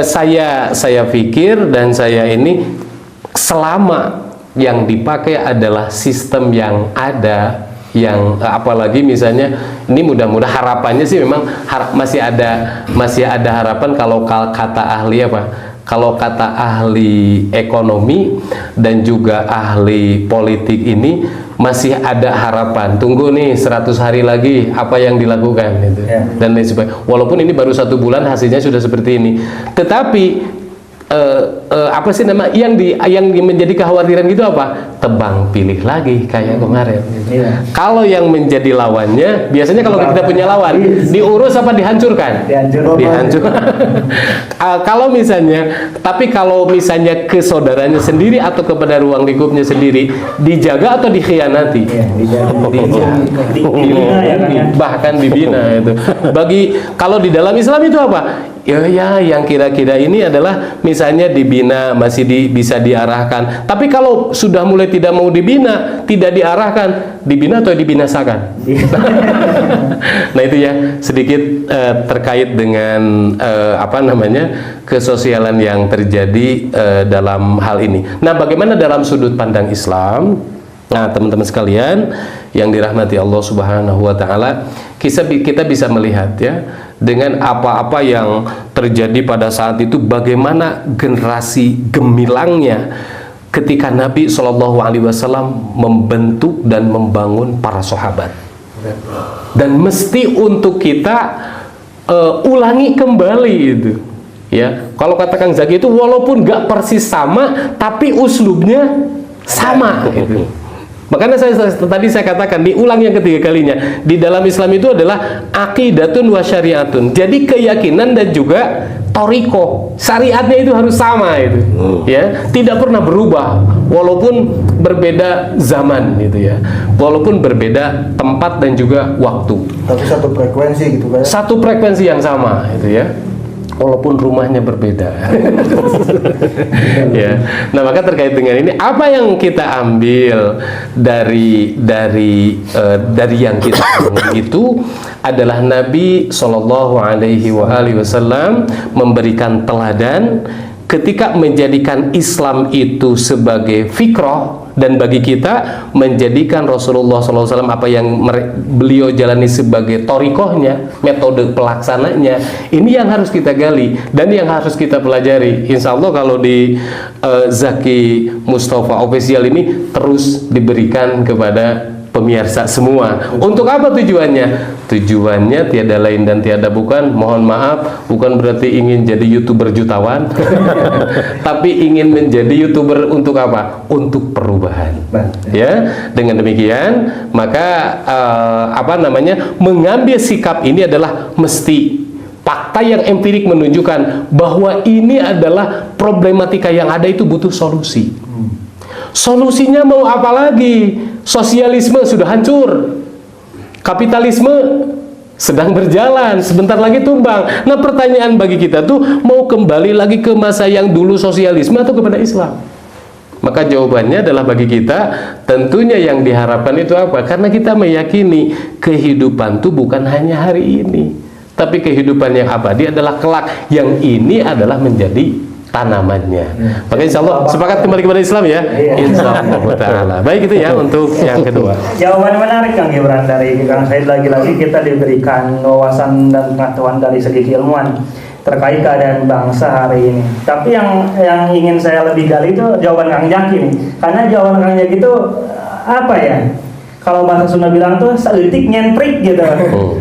saya pikir dan saya ini selama yang dipakai adalah sistem yang ada, yang apalagi misalnya ini mudah-mudahan harapannya sih memang masih ada harapan kalau kata ahli kalau kata ahli ekonomi dan juga ahli politik ini masih ada harapan. Tunggu nih 100 hari lagi apa yang dilakukan gitu. Dan lain sebagainya. Walaupun ini baru 1 bulan hasilnya sudah seperti ini. Tetapi apa sih nama yang menjadi kekhawatiran gitu apa? Tebang pilih lagi kayak kemarin gitu. Kalau yang menjadi lawannya biasanya kalau kita punya lawan diurus apa dihancurkan? Dihancurkan. Kalau misalnya ke saudaranya sendiri atau kepada ruang lingkupnya sendiri dijaga atau dikhianati? Bahkan dibina itu. Kalau di dalam Islam itu apa? Ya yang kira-kira ini adalah misalnya dibina masih bisa diarahkan. Tapi kalau sudah mulai tidak mau dibina, tidak diarahkan, dibina atau dibinasakan. Nah itu ya sedikit terkait dengan kesosialan yang terjadi dalam hal ini. Nah bagaimana dalam sudut pandang Islam? Nah teman-teman sekalian yang dirahmati Allah Subhanahu Wa Taala, kita bisa melihat ya dengan apa-apa yang terjadi pada saat itu, bagaimana generasi gemilangnya ketika Nabi Shallallahu Alaihi Wasallam membentuk dan membangun para sahabat. Dan mesti untuk kita ulangi kembali itu. Ya, kalau kata Kang Zaki itu walaupun gak persis sama, tapi uslubnya sama gitu. Makanya tadi saya katakan diulang yang ketiga kalinya, di dalam Islam itu adalah aqidatun wa syariatun. Jadi keyakinan dan juga toriko, syariatnya itu harus sama itu, ya, tidak pernah berubah walaupun berbeda zaman gitu ya, walaupun berbeda tempat dan juga waktu. Tapi satu frekuensi gitu kan? Satu frekuensi yang sama itu ya. Walaupun rumahnya berbeda. Ya. Nah, maka terkait dengan ini apa yang kita ambil dari yang kita ambil itu adalah Nabi Shallallahu Alaihi Wasallam memberikan teladan ketika menjadikan Islam itu sebagai fikroh, dan bagi kita menjadikan Rasulullah SAW apa yang beliau jalani sebagai torikohnya, metode pelaksananya, ini yang harus kita gali dan yang harus kita pelajari. Insya Allah kalau di Zaki Mustafa Official ini terus diberikan kepada pemirsa semua. Untuk apa tujuannya? Tujuannya tiada lain dan tiada bukan, mohon maaf, bukan berarti ingin jadi YouTuber jutawan, tapi ingin menjadi YouTuber untuk apa? Untuk perubahan. Ya, dengan demikian maka mengambil sikap ini adalah mesti fakta yang empirik menunjukkan bahwa ini adalah problematika yang ada itu butuh solusi. Solusinya mau apa lagi? Sosialisme sudah hancur, kapitalisme sedang berjalan, sebentar lagi tumbang. Nah pertanyaan bagi kita tuh mau kembali lagi ke masa yang dulu sosialisme atau kepada Islam? Maka jawabannya adalah bagi kita tentunya yang diharapkan itu apa? Karena kita meyakini kehidupan tuh bukan hanya hari ini, tapi kehidupan yang abadi adalah kelak, yang ini adalah menjadi tanamannya. Maka insya Allah sepakat kembali kepada Islam ya. Insya Allah ta'ala. Baik itu ya untuk yang kedua. Jawaban menarik Kang Gibran dari Kang Said. Lagi-lagi kita diberikan wawasan dan pengetahuan dari segi keilmuan terkait keadaan bangsa hari ini. Tapi yang ingin saya lebih gali itu jawaban Kang Jaki nih. Karena jawaban Kang Jaki itu apa ya? Kalau bahasa Sunda bilang tuh seutik nyentrik gitu.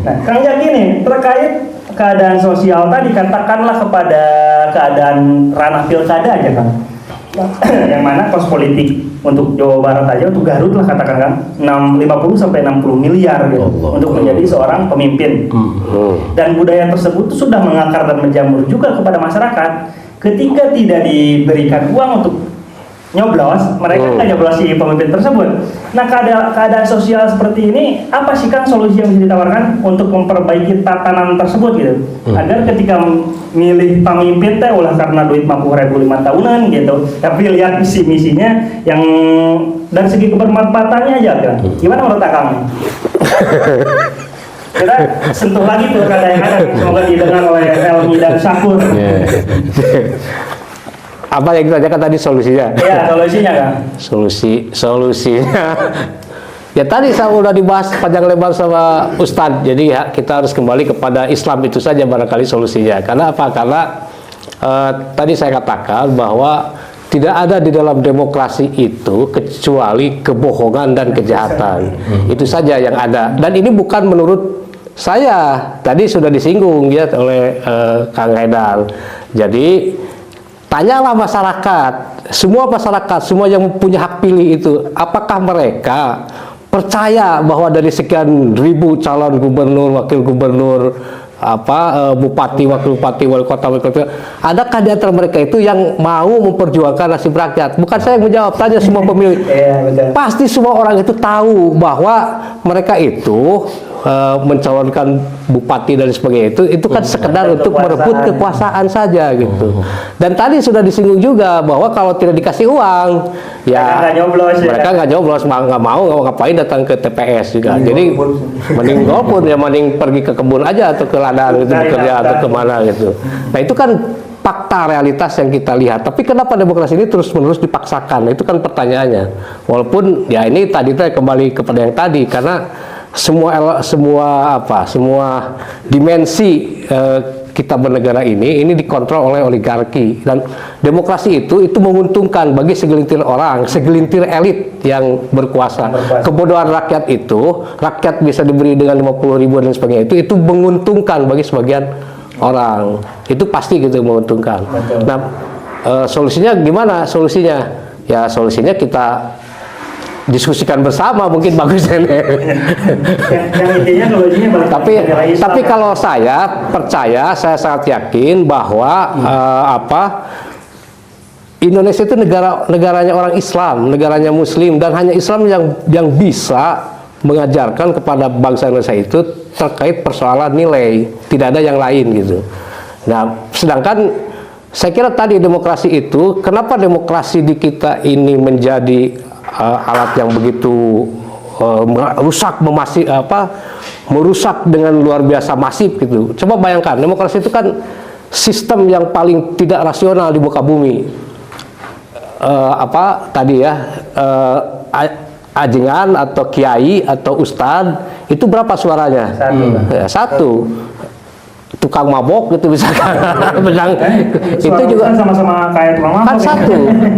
Nah, Kang Jaki nih terkait keadaan sosial tadi, katakanlah kepada keadaan ranah pilkada aja kan, yang mana kos politik untuk Jawa Barat aja, untuk Garut lah katakan kan 50 sampai 60 miliar gitu untuk menjadi seorang pemimpin. Dan budaya tersebut sudah mengakar dan menjamur juga kepada masyarakat. Ketika tidak diberikan uang untuk nyoblos, mereka nggak nyoblos si pemimpin tersebut. Nah keadaan sosial seperti ini, apa sih Kang solusi yang bisa ditawarkan untuk memperbaiki tatanan tersebut gitu, agar ketika milih pemimpin teh ulah karena duit 50.000 5 tahunan gitu, tapi lihat misinya yang dari segi kebermanfaatannya aja kan. Gimana menurut Kang? Kita sentuh lagi tuh keadaan yang ada, semoga didengar oleh Elmi dan Syakur. apa yang kita tanyakan tadi solusinya? Ya, solusinya Kang. Solusinya ya tadi saya udah dibahas panjang lebar sama Ustadz. Jadi ya, kita harus kembali kepada Islam itu saja barangkali solusinya. Karena apa? Karena tadi saya katakan bahwa tidak ada di dalam demokrasi itu kecuali kebohongan dan kejahatan. Itu saja yang ada. Dan ini bukan menurut saya, tadi sudah disinggung ya oleh Kang Haidar. Jadi tanyalah masyarakat, semua yang punya hak pilih itu, apakah mereka percaya bahwa dari sekian ribu calon gubernur, wakil gubernur, bupati, wakil bupati, wali kota, adakah di antara mereka itu yang mau memperjuangkan nasib rakyat? Bukan saya yang menjawab, tanya semua pemilih. Pasti semua orang itu tahu bahwa mereka itu mencalonkan bupati dan sebagainya itu kan sekedar untuk merebut kekuasaan saja gitu. Dan tadi sudah disinggung juga bahwa kalau tidak dikasih uang, ya mereka nggak nyoblos, nggak mau ngapain datang ke TPS juga. Jadi mending golput ya, mending pergi ke kebun aja atau ke ladang gitu bekerja atau kemana gitu. Nah itu kan fakta realitas yang kita lihat. Tapi kenapa demokrasi ini terus-menerus dipaksakan? Nah, itu kan pertanyaannya. Walaupun ya ini tadi kembali kepada yang tadi, karena semua dimensi kita bernegara ini dikontrol oleh oligarki, dan demokrasi itu menguntungkan bagi segelintir orang, segelintir elit yang berkuasa. Kebodohan rakyat itu, rakyat bisa diberi dengan 50.000 dan sebagainya, itu menguntungkan bagi sebagian orang. Itu pasti gitu menguntungkan. Nah, solusinya gimana? Ya solusinya kita diskusikan bersama, mungkin bagus ini. Tapi kalau saya percaya, saya sangat yakin bahwa Indonesia itu negaranya orang Islam, negaranya Muslim, dan hanya Islam yang bisa mengajarkan kepada bangsa Indonesia itu terkait persoalan nilai, tidak ada yang lain gitu. Nah, sedangkan saya kira tadi demokrasi itu, kenapa demokrasi di kita ini menjadi alat yang begitu merusak dengan luar biasa masif gitu. Coba bayangkan, demokrasi itu kan sistem yang paling tidak rasional di muka bumi. Ajengan atau kiai atau ustadz itu berapa suaranya? Satu. Tukang mabok gitu misalkan. Itu juga sama-sama kayak tukang mabok. Kan satu.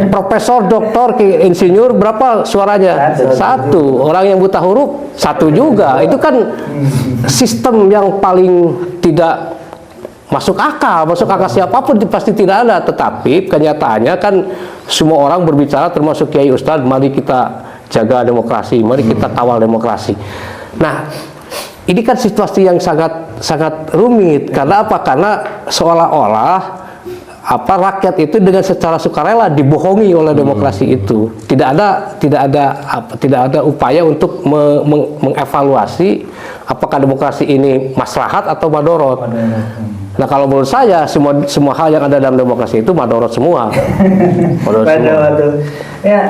Profesor, doktor, insinyur berapa suaranya? Satu. Orang yang buta huruf satu juga. Itu kan sistem yang paling tidak masuk akal siapapun pasti tidak ada. Tetapi kenyataannya kan semua orang berbicara, termasuk kiai ustadz, mari kita jaga demokrasi, mari kita kawal demokrasi. Nah, ini kan situasi yang sangat rumit. Karena apa? Karena seolah-olah rakyat itu dengan secara sukarela dibohongi oleh demokrasi itu. Tidak ada upaya untuk mengevaluasi apakah demokrasi ini maslahat atau madorot. Nah, kalau menurut saya semua hal yang ada dalam demokrasi itu madorot semua. Ya,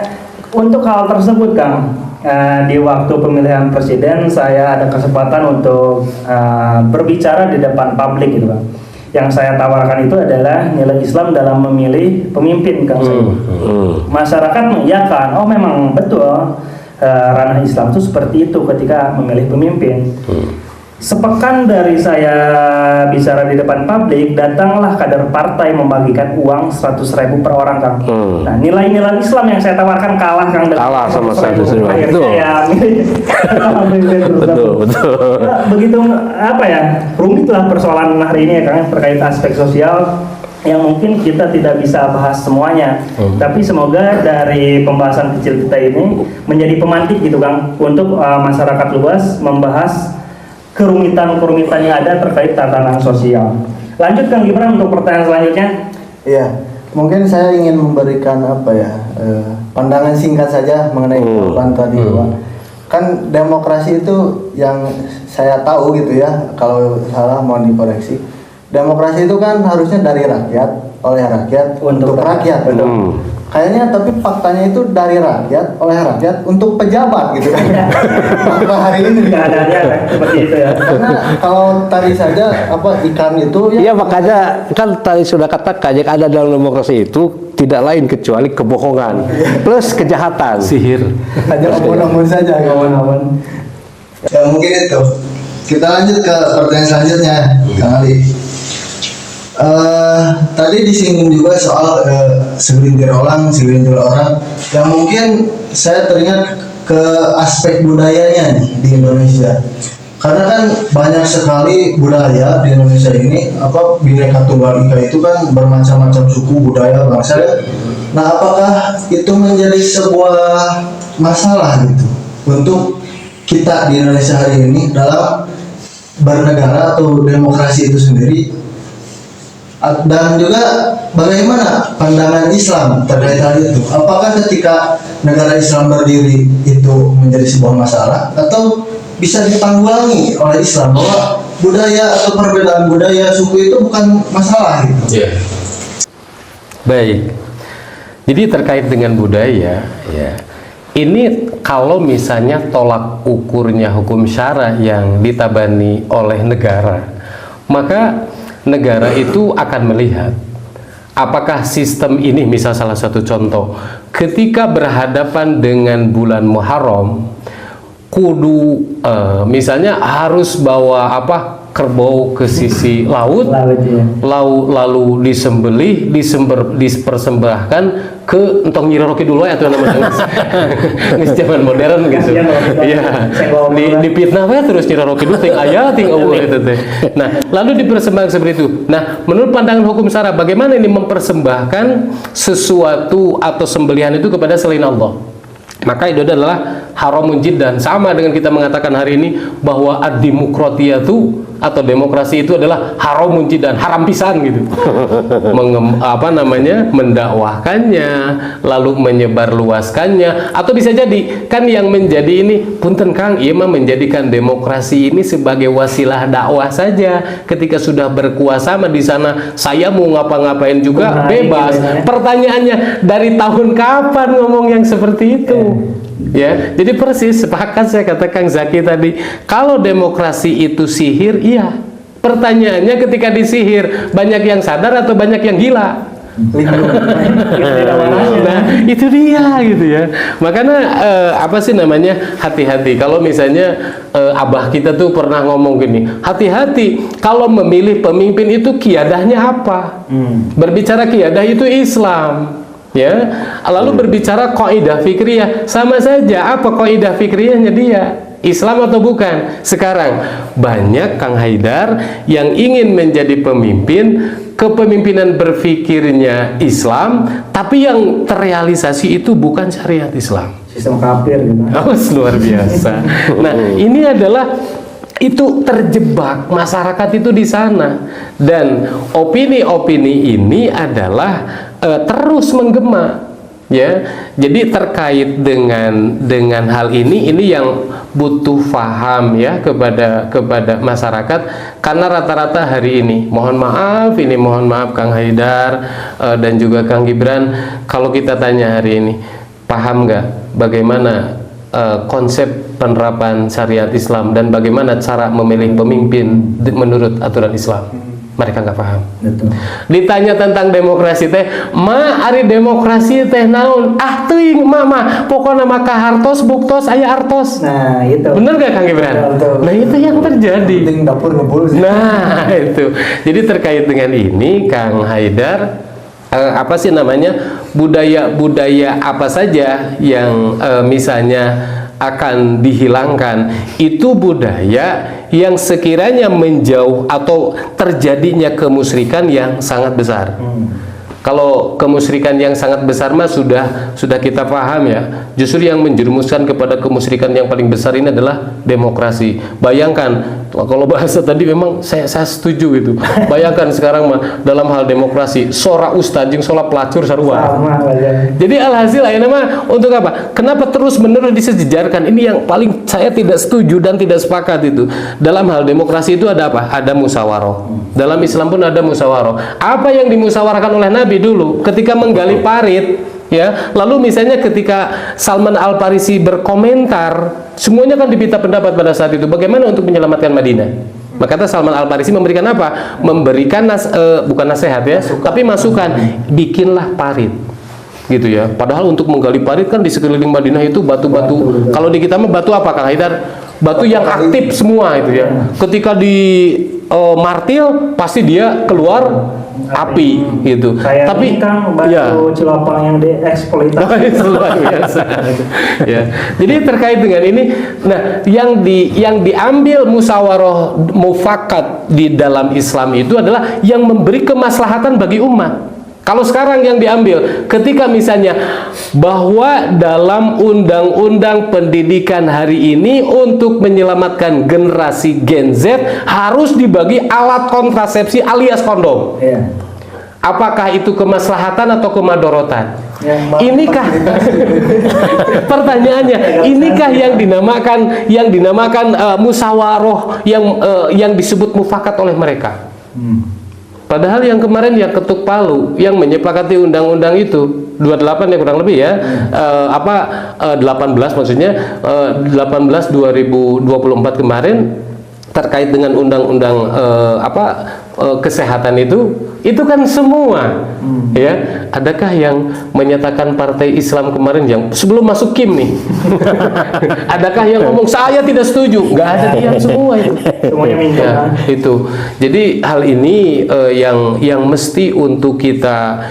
untuk hal tersebut Kang, di waktu pemilihan presiden saya ada kesempatan untuk berbicara di depan publik gitu Bang. Yang saya tawarkan itu adalah nilai Islam dalam memilih pemimpin Kang Said. Masyarakat mengiyakan, oh memang betul ranah Islam itu seperti itu ketika memilih pemimpin. Sepekan dari saya bicara di depan publik, datanglah kader partai membagikan uang 100.000 per orang Kang. Nah, nilai-nilai Islam yang saya tawarkan kalah Kang. Kalah sama 100.000. Betul. Begitu rumit lah persoalan hari ini ya Kang, terkait aspek sosial yang mungkin kita tidak bisa bahas semuanya. Tapi semoga dari pembahasan kecil kita ini menjadi pemantik gitu Kang, untuk masyarakat luas membahas kerumitan yang ada terkait tatanan sosial. Lanjut Kang Gibran untuk pertanyaan selanjutnya. Iya, mungkin saya ingin memberikan pandangan singkat saja mengenai jawaban tadi Pak. Kan demokrasi itu yang saya tahu gitu ya, kalau salah mohon dikoreksi. Demokrasi itu kan harusnya dari rakyat, oleh rakyat, untuk rakyat. kayaknya tapi faktanya itu dari rakyat, oleh rakyat untuk pejabat gitu kan. Fakta hari ini Nggak ada seperti itu ya. karena kalau tadi saja apa ikan itu Iya, makanya kan tadi sudah katakan yang ada dalam demokrasi itu tidak lain kecuali kebohongan plus kejahatan. Sihir. hanya omong-omong saja kawan-kawan. Ya mungkin itu. Kita lanjut ke pertanyaan selanjutnya, Kang Ali. Tadi disinggung juga soal segelintir orang yang mungkin saya teringat ke aspek budayanya nih di Indonesia. Karena kan banyak sekali budaya di Indonesia ini, apa Bhinneka Tunggal Ika itu kan bermacam-macam suku, budaya, bangsa. Nah, apakah itu menjadi sebuah masalah gitu untuk kita di Indonesia hari ini dalam bernegara atau demokrasi itu sendiri? Dan juga bagaimana pandangan Islam terkait hal itu? Apakah ketika negara Islam berdiri itu menjadi sebuah masalah atau bisa ditanggulangi oleh Islam bahwa budaya atau perbedaan budaya suku itu bukan masalah gitu? Yeah. Baik. Jadi terkait dengan budaya, ya. Ini kalau misalnya tolak ukurnya hukum syara yang ditabani oleh negara, maka negara itu akan melihat apakah sistem ini, misal salah satu contoh, ketika berhadapan dengan bulan Muharram, kudu misalnya harus bawa kerbau ke sisi laut, lalu disembelih, dipersembahkan ke entong nyiroki dulu ya tuh namanya nges zaman modern gitu. Iya. Dipitnah we terus nyiroki dulu ting aya ting eueuh itu teh. Nah, lalu dipersembahkan seperti itu. Nah, menurut pandangan hukum syara bagaimana ini mempersembahkan sesuatu atau sembelihan itu kepada selain Allah? Maka itu adalah haramun jiddan, sama dengan kita mengatakan hari ini bahwa ad-demokratiyatu atau demokrasi itu adalah haramun jiddan, haram pisan gitu. Mendakwahkannya, lalu menyebarluaskannya, atau bisa jadi kan yang menjadi ini punten Kang, iya mah menjadikan demokrasi ini sebagai wasilah dakwah saja. Ketika sudah berkuasa mah di sana saya mau ngapa-ngapain juga bebas. Pertanyaannya dari tahun kapan ngomong yang seperti itu? Ya, jadi persis sepakat saya kata Kang Zaki tadi, kalau demokrasi itu sihir, iya. Pertanyaannya ketika disihir, banyak yang sadar atau banyak yang gila? Nah, itu dia gitu ya. Makanya hati-hati. Kalau misalnya abah kita tuh pernah ngomong gini, hati-hati kalau memilih pemimpin itu kiadahnya apa? Berbicara kiadah itu Islam. Ya, lalu berbicara kaidah fikriyah, sama saja apa kaidah fikriyahnya dia, Islam atau bukan. Sekarang banyak Kang Haidar yang ingin menjadi pemimpin, kepemimpinan berfikirnya Islam, tapi yang terrealisasi itu bukan syariat Islam, Sistem kafir gitu. Oh, luar biasa. Nah, ini adalah itu terjebak masyarakat itu di sana, dan opini-opini ini adalah terus menggema, ya. Jadi terkait dengan hal ini yang butuh paham ya kepada masyarakat, karena rata-rata hari ini mohon maaf Kang Haidar dan juga Kang Gibran, kalau kita tanya hari ini paham nggak bagaimana konsep penerapan syariat Islam dan bagaimana cara memilih pemimpin menurut aturan Islam, mereka nggak paham. Betul. Ditanya tentang demokrasi teh, ari demokrasi teh naon? Teuing mah pokoknya maka hartos buktos aya artos. Nah, itu. Bener gak Kang Gibran? Betul. Nah, itu yang terjadi. Penting dapur ngebul. Nah, itu. Jadi terkait dengan ini Kang Haidar, budaya apa saja yang misalnya akan dihilangkan, itu budaya yang sekiranya menjauh atau terjadinya kemusyrikan yang sangat besar. Kalau kemusyrikan yang sangat besar mah sudah kita paham ya. Justru yang menjerumuskan kepada kemusyrikan yang paling besar ini adalah demokrasi. Bayangkan, kalau bahasa tadi memang saya setuju itu. Bayangkan sekarang mah dalam hal demokrasi, sora ustadz jeung sola pelacur sarua. Jadi alhasil ayeuna mah untuk apa? Kenapa terus menerus disejarkan? Ini yang paling saya tidak setuju dan tidak sepakat itu. Dalam hal demokrasi itu ada apa? Ada musyawarah. Dalam Islam pun ada musyawarah. Apa yang dimusyawarahkan oleh Nabi dulu ketika menggali parit, Ya, lalu misalnya ketika Salman Al-Farisi berkomentar, semuanya kan diminta pendapat pada saat itu bagaimana untuk menyelamatkan Madinah. Maka kata Salman Al-Farisi memberikan apa? Memberikan bukan nasihat ya, tapi masukan, bikinlah parit. Gitu ya. Padahal untuk menggali parit kan di sekeliling Madinah itu batu-batu. Kalau di kita mah batu apa Kang Haidar? Batu yang aktif semua itu ya. Ketika di martil pasti dia keluar api gitu. Kayak Tapi Kang, batu ya. Cilapang yang dieksploitasi. Luar biasa. Ya. Jadi terkait dengan ini, nah yang diambil musyawarah mufakat di dalam Islam itu adalah yang memberi kemaslahatan bagi umat. Kalau sekarang yang diambil, ketika misalnya bahwa dalam undang-undang pendidikan hari ini untuk menyelamatkan generasi Gen Z harus dibagi alat kontrasepsi alias kondom. Iya. Apakah itu kemaslahatan atau kemadorotan? Inikah pertanyaannya? Inikah yang dinamakan musyawarah yang disebut mufakat oleh mereka? Padahal yang kemarin yang ketuk palu yang menyepakati undang-undang itu 28 ya kurang lebih ya 18 maksudnya 18 2024 kemarin terkait dengan undang-undang kesehatan itu kan semua ya. Adakah yang menyatakan partai Islam kemarin yang sebelum masuk Kim nih adakah yang ngomong saya tidak setuju? Nggak ada yang semua itu Semuanya minta. ya, itu. Jadi hal ini yang mesti untuk kita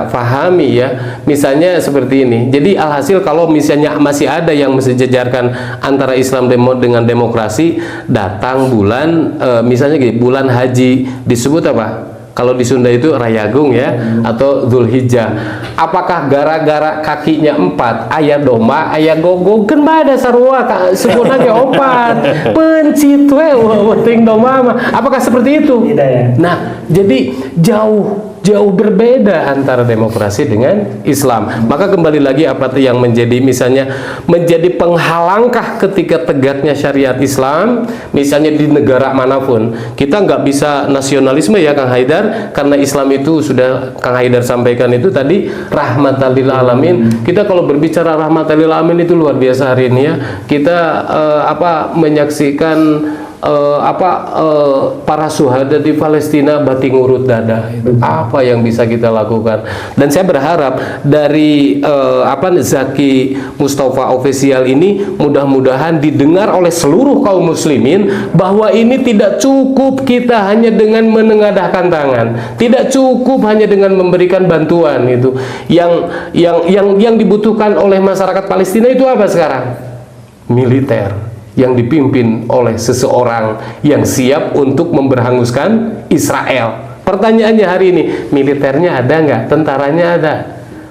pahami ya. Misalnya seperti ini. Jadi alhasil kalau misalnya masih ada yang mensejajarkan antara Islam dengan demokrasi, datang bulan misalnya gini, bulan haji disebut apa? Kalau di Sunda itu Rayagung ya, atau Dzulhijjah. Apakah gara-gara kakinya 4, ayah domba, ayah gogong, kan ada sarua sebenarnya 4 pencit weting domba mah. Apakah seperti itu? Tidak ya. Nah, jadi jauh berbeda antara demokrasi dengan Islam. Maka kembali lagi apa yang menjadi misalnya menjadi penghalangkah ketika tegaknya syariat Islam, misalnya di negara manapun. Kita nggak bisa nasionalisme ya Kang Haidar, karena Islam itu sudah Kang Haidar sampaikan itu tadi rahmatan lil alamin. Kita kalau berbicara rahmatan lil alamin itu luar biasa hari ini ya. Kita menyaksikan para syuhada di Palestina bating urut dada. Apa yang bisa kita lakukan? Dan saya berharap dari Zaki Mustafa Official ini mudah-mudahan didengar oleh seluruh kaum muslimin bahwa ini tidak cukup kita hanya dengan menengadahkan tangan, tidak cukup hanya dengan memberikan bantuan itu. Yang dibutuhkan oleh masyarakat Palestina itu apa sekarang? Militer yang dipimpin oleh seseorang yang siap untuk memberhanguskan Israel. Pertanyaannya hari ini, militernya ada nggak? Tentaranya ada?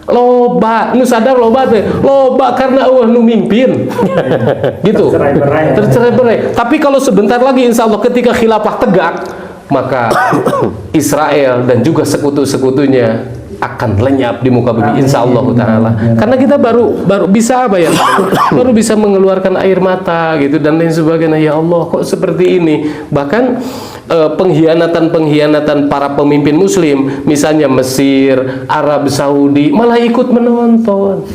Loba, nu sadar loba teh, loba karena Allah nu mimpin, gitu. Tercerai-berai. Tapi kalau sebentar lagi, insya Allah ketika khilafah tegak, maka Israel dan juga sekutu-sekutunya akan lenyap di muka bumi, insya Allah Ta'ala. Karena kita baru bisa apa ya? Baru bisa mengeluarkan air mata gitu dan lain sebagainya. Ya Allah, kok seperti ini? Bahkan pengkhianatan para pemimpin Muslim, misalnya Mesir, Arab Saudi, malah ikut menonton,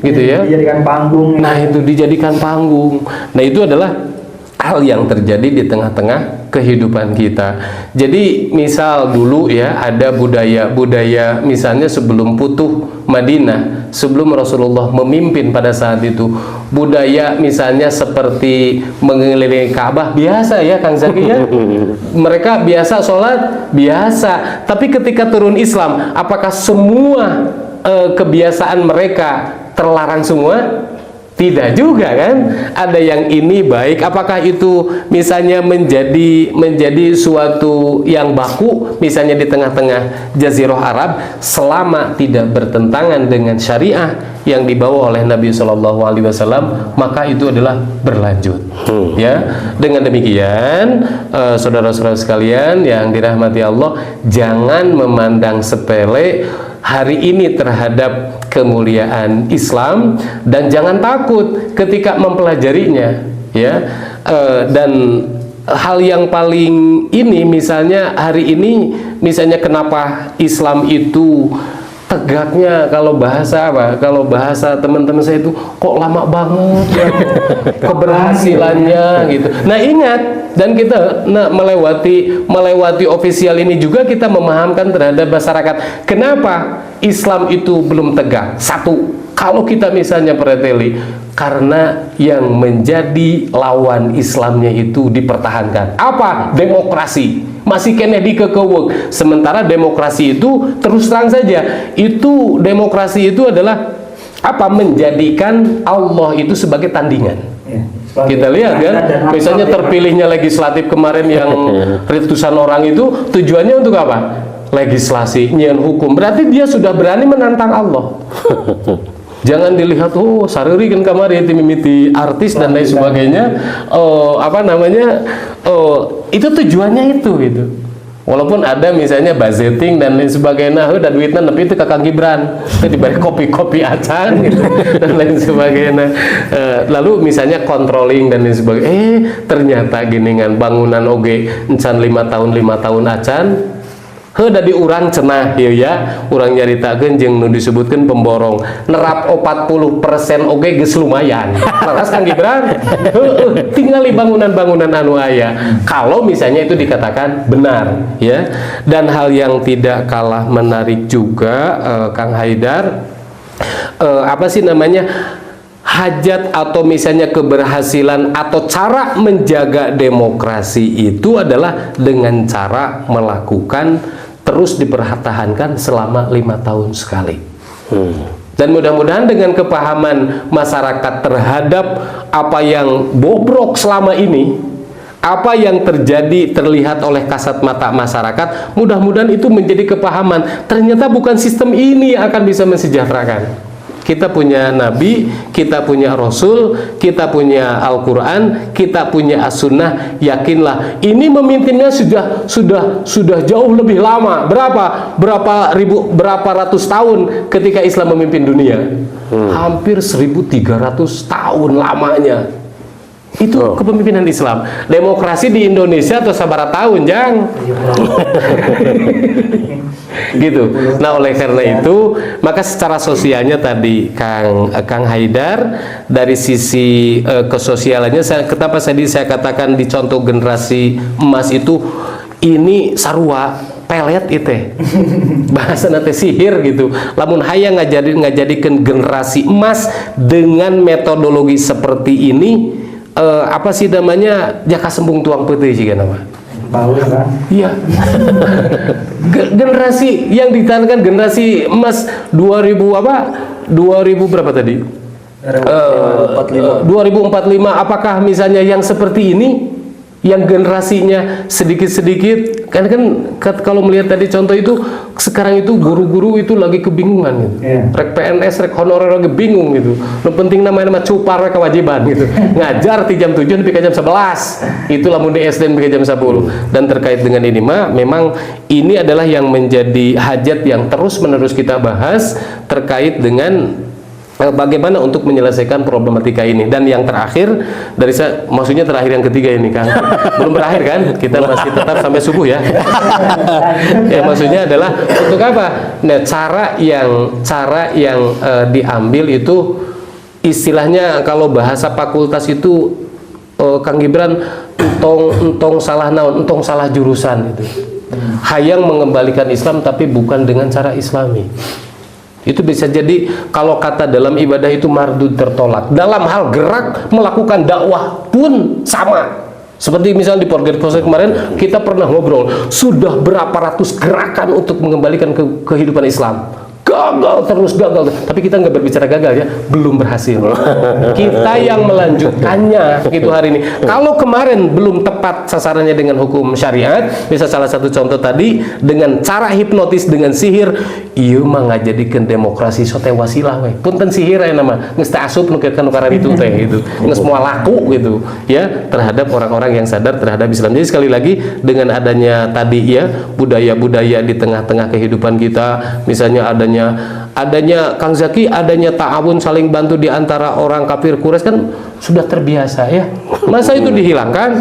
gitu ya. Dijadikan panggung. Nah itu dijadikan panggung. Nah itu adalah hal yang terjadi di tengah-tengah kehidupan kita. Jadi misal dulu ya ada budaya misalnya sebelum Futuh Madinah, sebelum Rasulullah memimpin pada saat itu, budaya misalnya seperti mengelilingi Ka'bah biasa ya Kang Zaki ya. Mereka biasa sholat biasa, tapi ketika turun Islam, apakah semua kebiasaan mereka terlarang semua? Tidak juga kan? Ada yang ini baik. Apakah itu misalnya menjadi suatu yang baku misalnya di tengah-tengah Jazirah Arab selama tidak bertentangan dengan syariah yang dibawa oleh Nabi Shallallahu Alaihi Wasallam, maka itu adalah berlanjut. Ya, dengan demikian saudara-saudara sekalian yang dirahmati Allah, jangan memandang sepele hari ini terhadap kemuliaan Islam dan jangan takut ketika mempelajarinya ya. Dan hal yang paling ini misalnya hari ini misalnya kenapa Islam itu tegaknya kalau bahasa apa? Kalau bahasa teman-teman saya itu kok lama banget ya keberhasilannya gitu. Nah ingat, dan kita melewati ofisial ini juga kita memahamkan terhadap masyarakat kenapa Islam itu belum tegak. Satu, kalau kita misalnya preteli karena yang menjadi lawan Islamnya itu dipertahankan. Apa? Demokrasi. Masih kena dikekewek. Sementara demokrasi itu terus terang saja, itu demokrasi itu adalah apa? Menjadikan Allah itu sebagai tandingan. Ya, Kita lihat kan, misalnya terpilihnya legislatif kemarin yang ratusan orang itu tujuannya untuk apa? Legislasi, nyian hukum. Berarti dia sudah berani menantang Allah. Jangan dilihat, oh saruri kan kamari mimiti artis dan lain sebagainya. Itu tujuannya itu gitu. Walaupun ada misalnya budgeting dan lain sebagainya, dan duitnya tapi itu Kakang Gibran, itu diberi kopi-kopi acan gitu, dan lain sebagainya. Lalu misalnya controlling dan lain sebagainya. Ternyata giningan bangunan oge encan 5 tahun acan. Heuda di urang cenah ya, urang nyaritakeun jeung nu disebutkeun pemborong nerap 40% oge geus lumayan. Laras Kang Gibran, tinggali bangunan-bangunan anu aya. Kalau misalnya itu dikatakan benar ya. Dan hal yang tidak kalah menarik juga Kang Haidar, hajat atau misalnya keberhasilan atau cara menjaga demokrasi itu adalah dengan cara melakukan terus dipertahankan selama 5 tahun sekali. Dan mudah-mudahan dengan kepahaman masyarakat terhadap apa yang bobrok selama ini, apa yang terjadi terlihat oleh kasat mata masyarakat, mudah-mudahan itu menjadi kepahaman. Ternyata bukan sistem ini yang akan bisa mensejahterakan. Kita punya Nabi, kita punya Rasul, kita punya Al-Quran, kita punya As-Sunnah. Yakinlah, ini memimpinnya sudah jauh lebih lama. Berapa ratus tahun ketika Islam memimpin dunia? Hampir 1.300 tahun lamanya. Itu kepemimpinan Islam. Demokrasi di Indonesia atau sabara tahun, Jang? Gitu. Nah, oleh karena itu, maka secara sosialnya tadi Kang Haidar, dari sisi kesosialannya, kenapa saya katakan di contoh generasi emas itu, ini sarua pelet itu bahasa nanti sihir gitu. Lamun hayang ngajadikeun generasi emas dengan metodologi seperti ini, jaka sembung tuang putih sih kan nama. Kan? Iya. Generasi yang ditanamkan generasi emas 2000 berapa tadi? 2045. Apakah misalnya yang seperti ini, yang generasinya sedikit-sedikit, kan kalau melihat tadi contoh itu, sekarang itu guru-guru itu lagi kebingungan gitu. Rek PNS, rek honorer lagi bingung gitu. Yang penting nama cupar kewajiban gitu. Ngajar di jam 7 sampai ke jam 11. Itulah mun di SD sampai ke jam 10. Dan terkait dengan ini memang ini adalah yang menjadi hajat yang terus-menerus kita bahas terkait dengan bagaimana untuk menyelesaikan problematika ini. Dan yang terakhir dari saya, maksudnya terakhir yang ketiga ini Kang, belum berakhir kan, kita masih tetap sampai subuh ya. Ya maksudnya adalah untuk apa? Nah, cara yang diambil itu istilahnya kalau bahasa fakultas itu Kang Gibran entong salah naon, entong salah jurusan itu. Hayang mengembalikan Islam tapi bukan dengan cara Islami. Itu bisa jadi kalau kata dalam ibadah itu mardud tertolak. Dalam hal gerak melakukan dakwah pun sama. Seperti misalnya di podcast kemarin kita pernah ngobrol, sudah berapa ratus gerakan untuk mengembalikan kehidupan Islam. Gagal. Tapi kita nggak berbicara gagal ya, belum berhasil. Kita yang melanjutkannya gitu hari ini. Kalau kemarin belum tepat sasarannya dengan hukum syariat, bisa salah satu contoh tadi dengan cara hipnotis dengan sihir, ieu mah ngajadikeun demokrasi sote wasilah we. Punten sihir aya nama, geus teu asup nu nukaran itu teh gitu. Geus moal laku gitu ya terhadap orang-orang yang sadar terhadap Islam. Jadi sekali lagi dengan adanya tadi ya budaya-budaya di tengah-tengah kehidupan kita, misalnya adanya Kang Zaki, adanya ta'awun saling bantu di antara orang kafir Quraisy kan sudah terbiasa ya. Masa itu dihilangkan?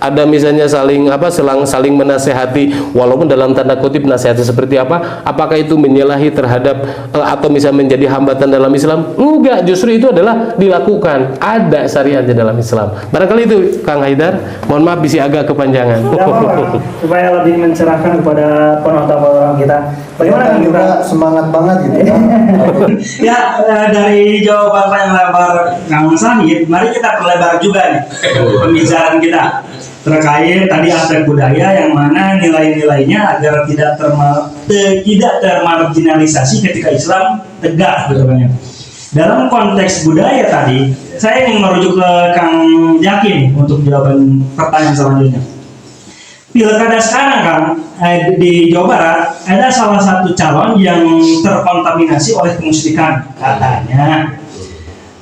ada misalnya saling menasehati, walaupun dalam tanda kutip nasihatnya seperti apa, apakah itu menyalahi terhadap atau bisa menjadi hambatan dalam Islam? Enggak, justru itu adalah dilakukan, ada syariatnya dalam Islam. Barangkali itu Kang Haidar, mohon maaf bisa agak kepanjangan. Nggak apa-apa, supaya lebih mencerahkan kepada penonton kita. Bagaimana Kang juga Gibran? semangat banget gitu kan. Ya, dari jawaban yang lebar Kang Sahid, mari kita perlebar juga nih pembicaraan kita terkait tadi aspek budaya yang mana nilai-nilainya agar tidak termarginalisasi ketika Islam tegak gitu kan ya. Dalam konteks budaya tadi, saya ingin merujuk ke Kang Jaki nih untuk jawaban pertanyaan selanjutnya. Pilkada sekarang Kang, di Jawa Barat ada salah satu calon yang terkontaminasi oleh kemusyrikan katanya.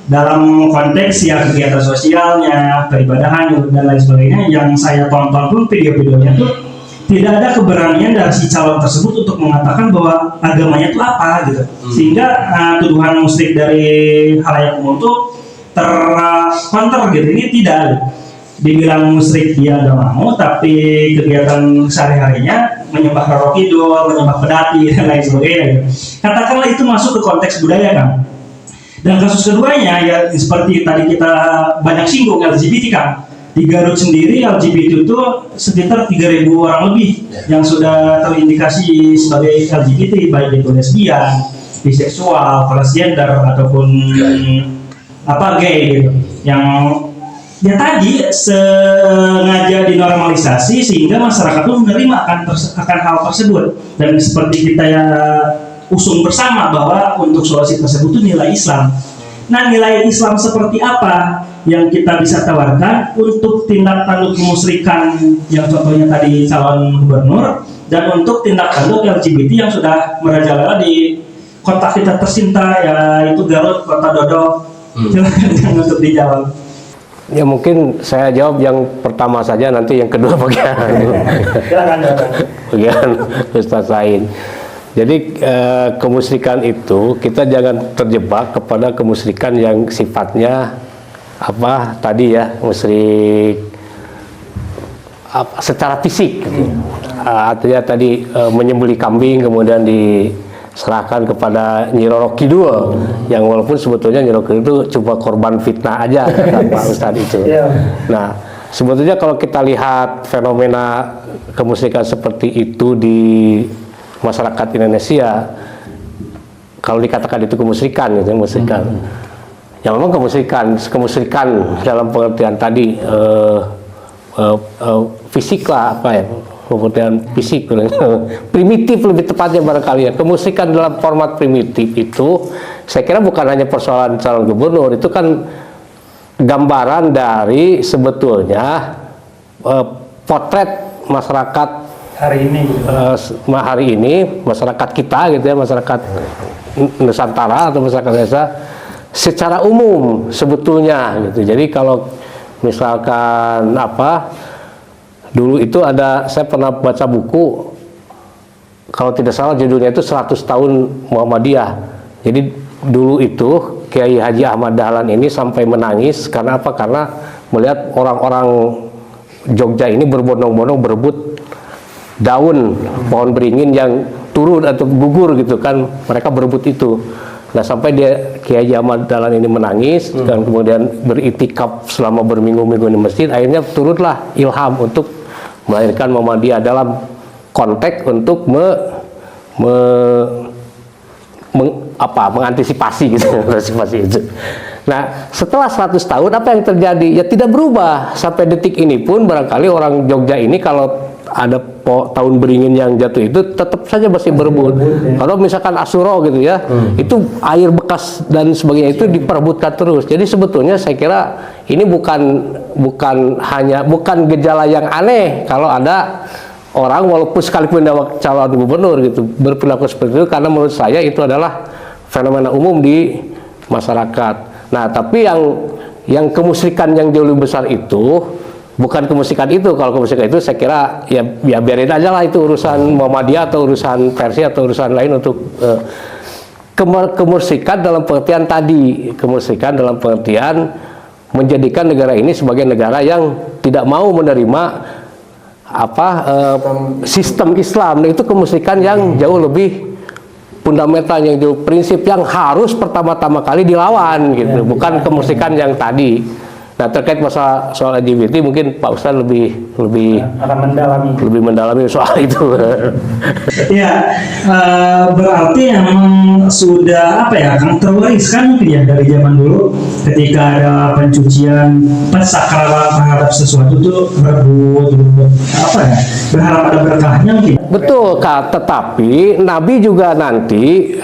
Dalam konteks ya kegiatan sosialnya, peribadahan dan lain sebagainya, yang saya tonton pun video-videonya tuh tidak ada keberanian dari si calon tersebut untuk mengatakan bahwa agamanya itu apa gitu, sehingga tuduhan musyrik dari halayak umum tuh terkonter gitu. Ini tidak dibilang musyrik dia agamamu, tapi kegiatan sehari-harinya menyembah Roro Kidul, menyembah pedati dan lain sebagainya gitu. Katakanlah itu masuk ke konteks budaya kan. Dan kasus keduanya ya seperti tadi kita banyak singgung LGBT kan. Di Garut sendiri LGBT itu sekitar 3.000 orang lebih yang sudah terindikasi sebagai LGBT, baik itu lesbian, biseksual, transgender ataupun gay gitu. Yang ya tadi sengaja dinormalisasi sehingga masyarakat itu menerima akan hal tersebut. Dan seperti kita ya usung bersama bahwa untuk solusi tersebut itu nilai Islam. Nah, nilai Islam seperti apa yang kita bisa tawarkan untuk tindak tanduk kemusyrikan yang contohnya tadi calon gubernur, dan untuk tindak tanduk LGBT yang sudah merajalela di kota kita tercinta yaitu Garut, Kota Dodol. Silakan untuk dijawab. Ya mungkin saya jawab yang pertama saja, nanti yang kedua bagian bagian Ustaz Said. Jadi kemusyrikan itu kita jangan terjebak kepada kemusyrikan yang sifatnya tadi ya, musyrik secara fisik gitu. Artinya tadi menyembelih kambing kemudian diserahkan kepada Nyi Roro Kidul, yang walaupun sebetulnya Nyi Roro Kidul itu cuma korban fitnah aja kata Pak Ustadz itu. Nah, sebetulnya kalau kita lihat fenomena kemusyrikan seperti itu di masyarakat Indonesia, kalau dikatakan itu kemusyrikan gitu, kemusyrikan. Ya memang kemusyrikan dalam pengertian tadi fisik lah, pengertian fisik primitif lebih tepatnya barangkali ya. Kemusyrikan dalam format primitif itu saya kira bukan hanya persoalan calon gubernur, itu kan gambaran dari sebetulnya potret masyarakat hari ini masyarakat kita gitu ya, masyarakat Nusantara atau masyarakat desa secara umum sebetulnya gitu. Jadi kalau misalkan dulu itu saya pernah baca buku, kalau tidak salah judulnya itu 100 tahun Muhammadiyah. Jadi dulu itu Kiai Haji Ahmad Dahlan ini sampai menangis karena karena melihat orang-orang Jogja ini berbondong-bondong berebut daun pohon beringin yang turun atau gugur gitu kan, mereka berebut itu. Nah sampai Kiai Haji Ahmad Dahlan ini menangis dan kemudian beritikaf selama berminggu-minggu di masjid, akhirnya turunlah ilham untuk melahirkan Muhammadiyah dalam konteks untuk mengantisipasi gitu, antisipasi itu. Nah, setelah 100 tahun apa yang terjadi? Ya tidak berubah sampai detik ini pun. Barangkali orang Jogja ini kalau ada tahun beringin yang jatuh itu tetap saja masih berebut. Kalau misalkan Asuro gitu ya, itu air bekas dan sebagainya itu diperebutkan terus. Jadi sebetulnya saya kira ini bukan gejala yang aneh kalau ada orang walaupun sekalipun calon gubernur gitu berperilaku seperti itu, karena menurut saya itu adalah fenomena umum di masyarakat. Nah, tapi yang kemusyrikan yang jauh lebih besar itu bukan kemusyrikan itu. Kalau kemusyrikan itu saya kira ya biarin aja lah, itu urusan Muhammadiyah atau urusan versi atau urusan lain. Untuk kemusyrikan dalam pengertian tadi, kemusyrikan dalam pengertian menjadikan negara ini sebagai negara yang tidak mau menerima sistem Islam. Nah, itu kemusyrikan yang jauh lebih fundamental, yang jauh prinsip yang harus pertama-tama kali dilawan gitu, bukan kemusyrikan yang tadi. Nah, terkait masalah soal LGBT mungkin Pak Ustadz lebih akan mendalami soal itu. Ya, berarti emang sudah kan terwariskan ya dari zaman dulu ketika ada pencucian sakralan terhadap sesuatu tuh berebut berharap ada berkahnya mungkin. Betul, Kak. Tetapi Nabi juga nanti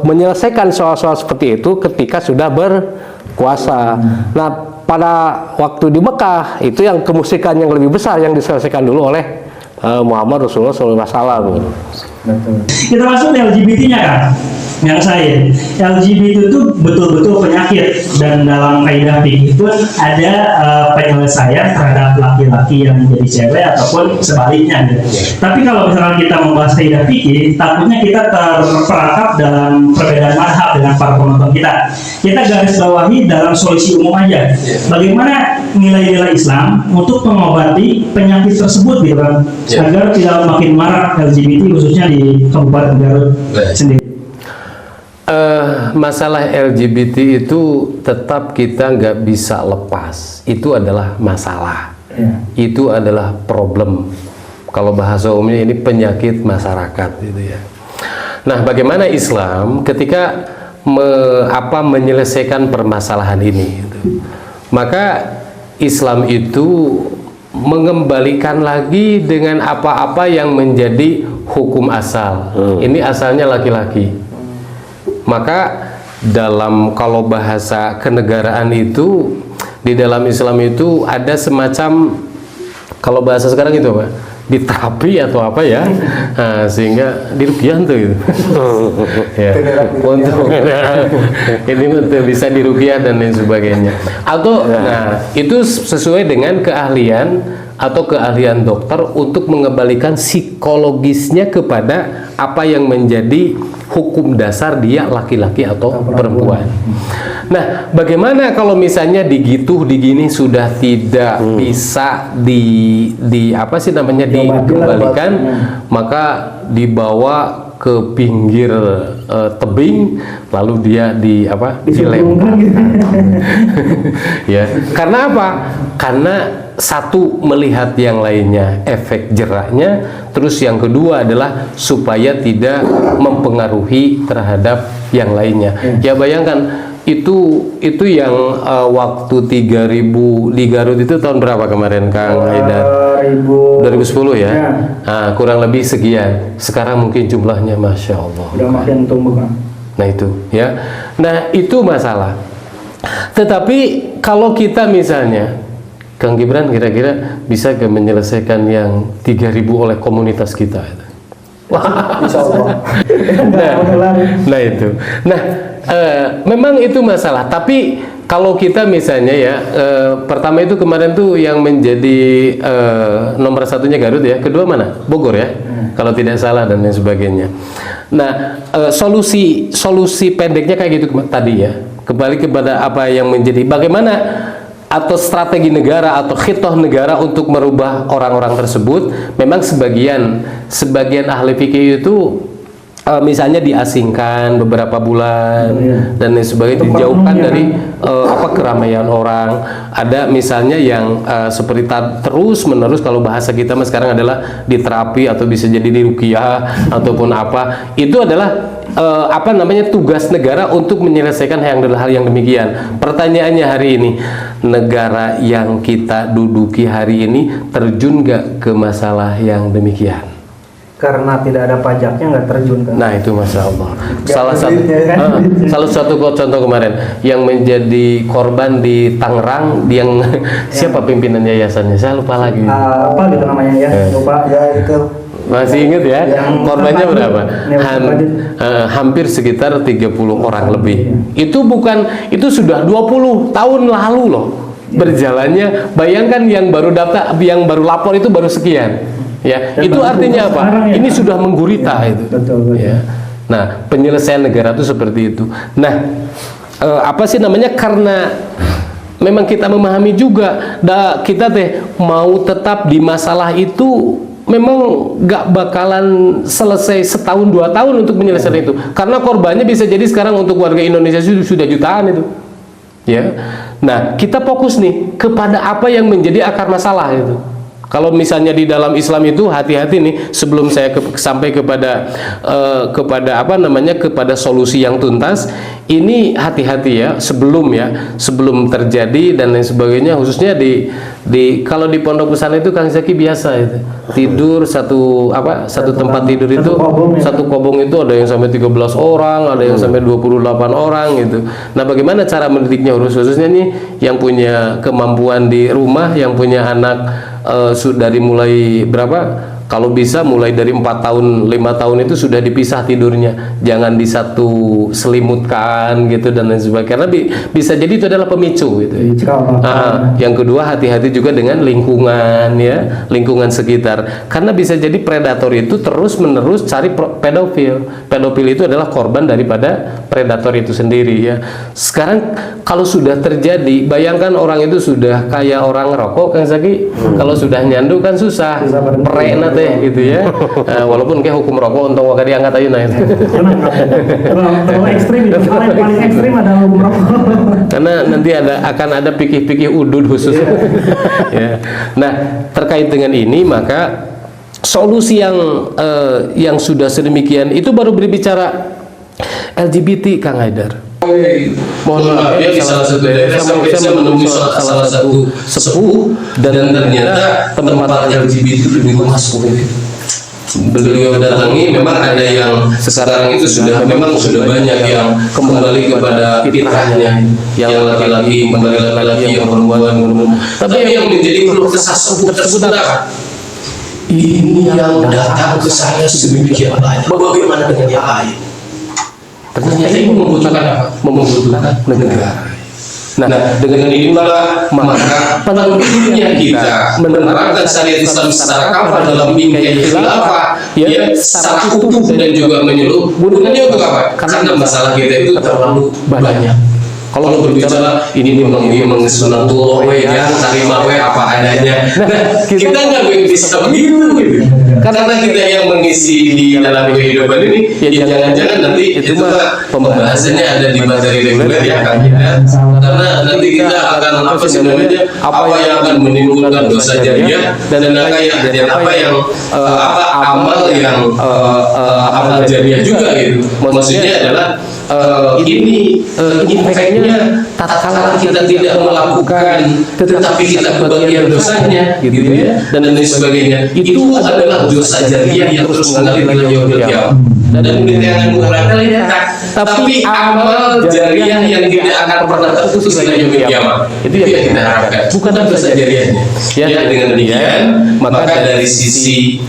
menyelesaikan soal-soal seperti itu ketika sudah berkuasa. Nah, pada waktu di Mekah itu yang kemusyrikan yang lebih besar yang diselesaikan dulu oleh Muhammad Rasulullah SAW. Kita masuk ke LGBT-nya kan, yang saya LGBT itu betul-betul penyakit, dan dalam kaidah fikih pun ada penyelesaian terhadap laki-laki yang menjadi cewek ataupun sebaliknya gitu. Tapi kalau misalnya kita membahas kaidah fikih, takutnya kita terperangkap dalam perbedaan mazhab dengan para penonton kita. Kita garis bawahi dalam solusi umum aja. Bagaimana nilai-nilai Islam untuk mengobati penyakit tersebut gitu kan, agar tidak makin marak LGBT khususnya di Kabupaten Garut sendiri. Masalah LGBT itu tetap kita nggak bisa lepas. Itu adalah masalah. Itu adalah problem. Kalau bahasa umumnya ini penyakit masyarakat gitu ya. Nah, bagaimana Islam ketika menyelesaikan permasalahan ini gitu. Maka Islam itu mengembalikan lagi dengan apa-apa yang menjadi hukum asal. Ini asalnya laki-laki. Maka kalau bahasa kenegaraan itu di dalam Islam itu ada semacam, kalau bahasa sekarang itu apa? Diterapi atau apa ya, nah, sehingga diruqyah tuh gitu. Ya, untuk ini bisa diruqyah dan lain sebagainya. Atau nah itu sesuai dengan keahlian atau keahlian dokter untuk mengembalikan psikologisnya kepada apa yang menjadi hukum dasar dia laki-laki atau perempuan. Nah, bagaimana kalau misalnya digini sudah tidak bisa dikembalikan, maka dibawa ke pinggir tebing, lalu dia dilempar. Ya, karena apa? Karena satu, melihat yang lainnya, efek jeraknya, terus yang kedua adalah supaya tidak mempengaruhi terhadap yang lainnya. Ya, bayangkan itu yang waktu 3000 di Garut itu tahun berapa kemarin, Kang Haidar? 2010 ya. Nah, kurang lebih sekian. Sekarang mungkin jumlahnya Masya Allah. Udah makin tumbuh kan. Nah itu ya. Nah itu masalah. Tetapi kalau kita misalnya, Kang Gibran kira-kira bisa ke menyelesaikan yang 3000 oleh komunitas kita? Insya Allah. Nah itu. Nah memang itu masalah. Tapi kalau kita misalnya ya, pertama itu kemarin tuh yang menjadi nomor satunya Garut ya, kedua mana? Bogor ya, kalau tidak salah dan lain sebagainya. Nah solusi pendeknya kayak gitu tadi ya, kembali kepada apa yang menjadi bagaimana atau strategi negara atau khitoh negara untuk merubah orang-orang tersebut. Memang sebagian ahli fikih itu misalnya diasingkan beberapa bulan dan lain sebagainya, dijauhkan dari keramaian orang. Ada misalnya yang seperti terus menerus, kalau bahasa kita mas sekarang adalah diterapi atau bisa jadi diruqyah ataupun apa. Itu adalah tugas negara untuk menyelesaikan hal yang demikian. Pertanyaannya hari ini, negara yang kita duduki hari ini terjun nggak ke masalah yang demikian? Karena tidak ada pajaknya nggak terjun kan? Nah itu Masya Allah. Salah satu contoh kemarin yang menjadi korban di Tangerang, yang siapa pimpinan yayasannya? Saya lupa lagi. Apa gitu namanya ya? Lupa ya itu. Masih ingat ya? Korbannya berapa? Hampir sekitar 30 orang lebih. Itu sudah 20 tahun lalu loh berjalannya. Bayangkan yang baru daftar, yang baru lapor itu baru sekian. Ya, itu artinya apa? Ini sudah menggurita itu. Betul. Ya. Nah, penyelesaian negara itu seperti itu. Nah, karena memang kita memahami juga, kita mau tetap di masalah itu memang gak bakalan selesai setahun 2 tahun untuk menyelesaikan itu, karena korbannya bisa jadi sekarang untuk warga Indonesia sudah jutaan itu, ya. Nah, kita fokus nih kepada apa yang menjadi akar masalah itu. Kalau misalnya di dalam Islam itu hati-hati nih, sebelum saya sampai kepada kepada solusi yang tuntas, ini hati-hati ya, sebelum terjadi dan lain sebagainya, khususnya kalau di pondok pesantren itu Kang Zaki biasa itu tidur satu tempat tidur itu satu kobong itu ada yang sampai 13 orang, ada yang sampai 28 orang gitu. Nah, bagaimana cara mendidiknya, khususnya nih yang punya kemampuan di rumah, yang punya anak dari mulai berapa? Kalau bisa mulai dari 4 tahun, 5 tahun itu sudah dipisah tidurnya, jangan di satu selimutkan gitu dan lain sebagainya, karena bisa jadi itu adalah pemicu gitu. Yang kedua, hati-hati juga dengan lingkungan ya, lingkungan sekitar, karena bisa jadi predator itu terus menerus cari pedofil itu adalah korban daripada predator itu sendiri ya. Sekarang kalau sudah terjadi, bayangkan orang itu sudah kayak orang rokok Kang Zaki, kalau sudah nyandu kan susah perena teh gitu ya. Walaupun kayak hukum rokok untung waktu diangkat aja naik. Terlalu ekstrim itu, paling ekstrim adalah hukum rokok. Karena nanti akan ada pikir-pikir udud khusus. Ya. Nah, terkait dengan ini maka solusi yang sudah sedemikian itu baru berbicara LGBT Kang Haidar. Mohon maaf ya, di salah satu daerah saya menemui salah satu sepuh dan ternyata tempat LGBT itu di rumah sepuh. Beliau datangi, memang ada yang sekarang itu sudah banyak yang kembali kepada fitrahnya, yang laki-laki kembali laki-laki, yang perempuan. Tapi yang menjadi keluh kesah sepuh tersebut apa? Ini yang datang ke saya sedemikian banyak. Bagaimana dengan yang lain? Ternyata ini membutuhkan apa? Membutuhkan negara. Nah, dengan inilah maka pentingnya kita menerapkan syariat Islam secara kafah dalam bingkai khilafah, ya, secara utuh dan juga menyeluruh. Gunanya untuk apa? Karena masalah kita itu terlalu banyak. Kalau berbicara ini memang sunatullah ya, terima apa adanya. Nah, kita nggak bisa begitu gitu. Karena kita yang mengisi di dalam kehidupan ini, ya jangan-jangan nanti itu pembahasannya ada di materi reguler ya kan ya. Karena nanti kita akan apa yang akan menimbulkan dosa jariah dan apa yang amal yang amal jariah juga gitu. Maksudnya adalah ini efeknya tatkala kita tidak melakukan tetapi kita kebagian dosanya gitu ya dan lain sebagainya, itu adalah dosa jariah yang terus mengalir ila yaumil qiyamah. Dan jangan mengurangkan tapi amal jariah yang tidak akan pernah terputus ila yaumil qiyamah, itu yang kita harapkan, bukan dosa jariahnya ya. Dengan demikian maka dari sisi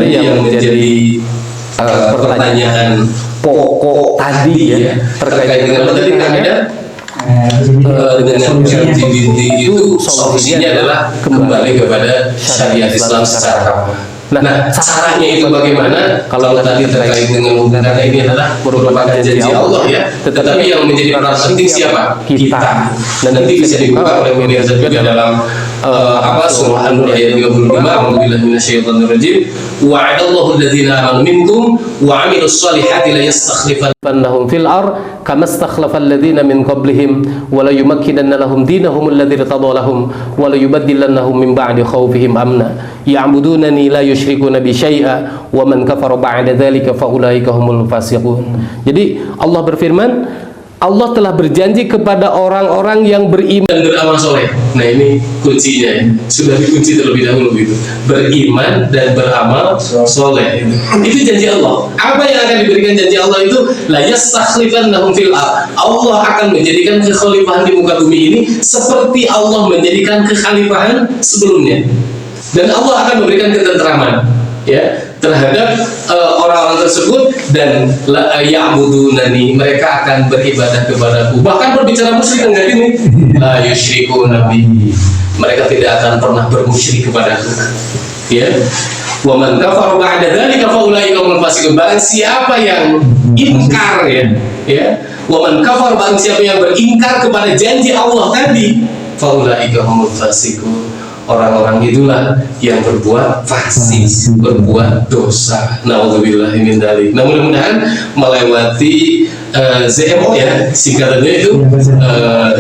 yang menjadi pertanyaan pokok tadi ya terkait dengan apa tadi dengan LGBT itu solusinya adalah kembali kepada syariat Islam secara kafah. Nah, caranya itu bagaimana? Kalau tadi terkait dengan karena ini adalah merupakan janji Allah ya, tetapi yang menjadi peran penting siapa? Kita. Dan nanti bisa dibuka oleh pemirsa juga dalam surah An-Nur ayat 35, A'udzubillahi minasyaitonir rajim. Wa'adallahu alladziina aamanu minkum wa 'amilus shalihati la yastakhlifannahum fil ardh kama istakhlafa alladziina min qablihim wa la yumakkinanna lahum dinahum alladzi irtadaa lahum wa la yubaddilannahum min ba'di khawfihim amna ya'budunani la yusyrikuna bi syai'a wa man kafara ba'da dzalika fa ulaika humul fasiqun. Jadi Allah berfirman, Allah telah berjanji kepada orang-orang yang beriman dan beramal soleh. Nah, ini kuncinya ya. Sudah dikunci terlebih dahulu gitu. Beriman dan beramal soleh. Itu janji Allah. Apa yang akan diberikan janji Allah itu? La yastakhlifannahum fil ardh. Allah akan menjadikan kekhalifahan di muka bumi ini seperti Allah menjadikan kekhalifahan sebelumnya. Dan Allah akan memberikan ketentraman ya terhadap orang-orang tersebut, dan ya'budunani, mereka akan beribadah kepadaku. Bahkan berbicara musyrik enggak ini, la yusyriku nabi, mereka tidak akan pernah bermusyrik kepadaku ya. Wa man kafara ba'da dzalika fa ulaika humul fasiqun. Barang siapa yang ingkar ya. Wa man kafara, barang siapa yang beringkar kepada janji Allah tadi, fa ulaika humul fasiqun. Orang-orang itulah yang berbuat fasik, berbuat dosa. Nauzubillahi min dzalik. Nah, mudah-mudahan melewati ZMO ya, singkatannya itu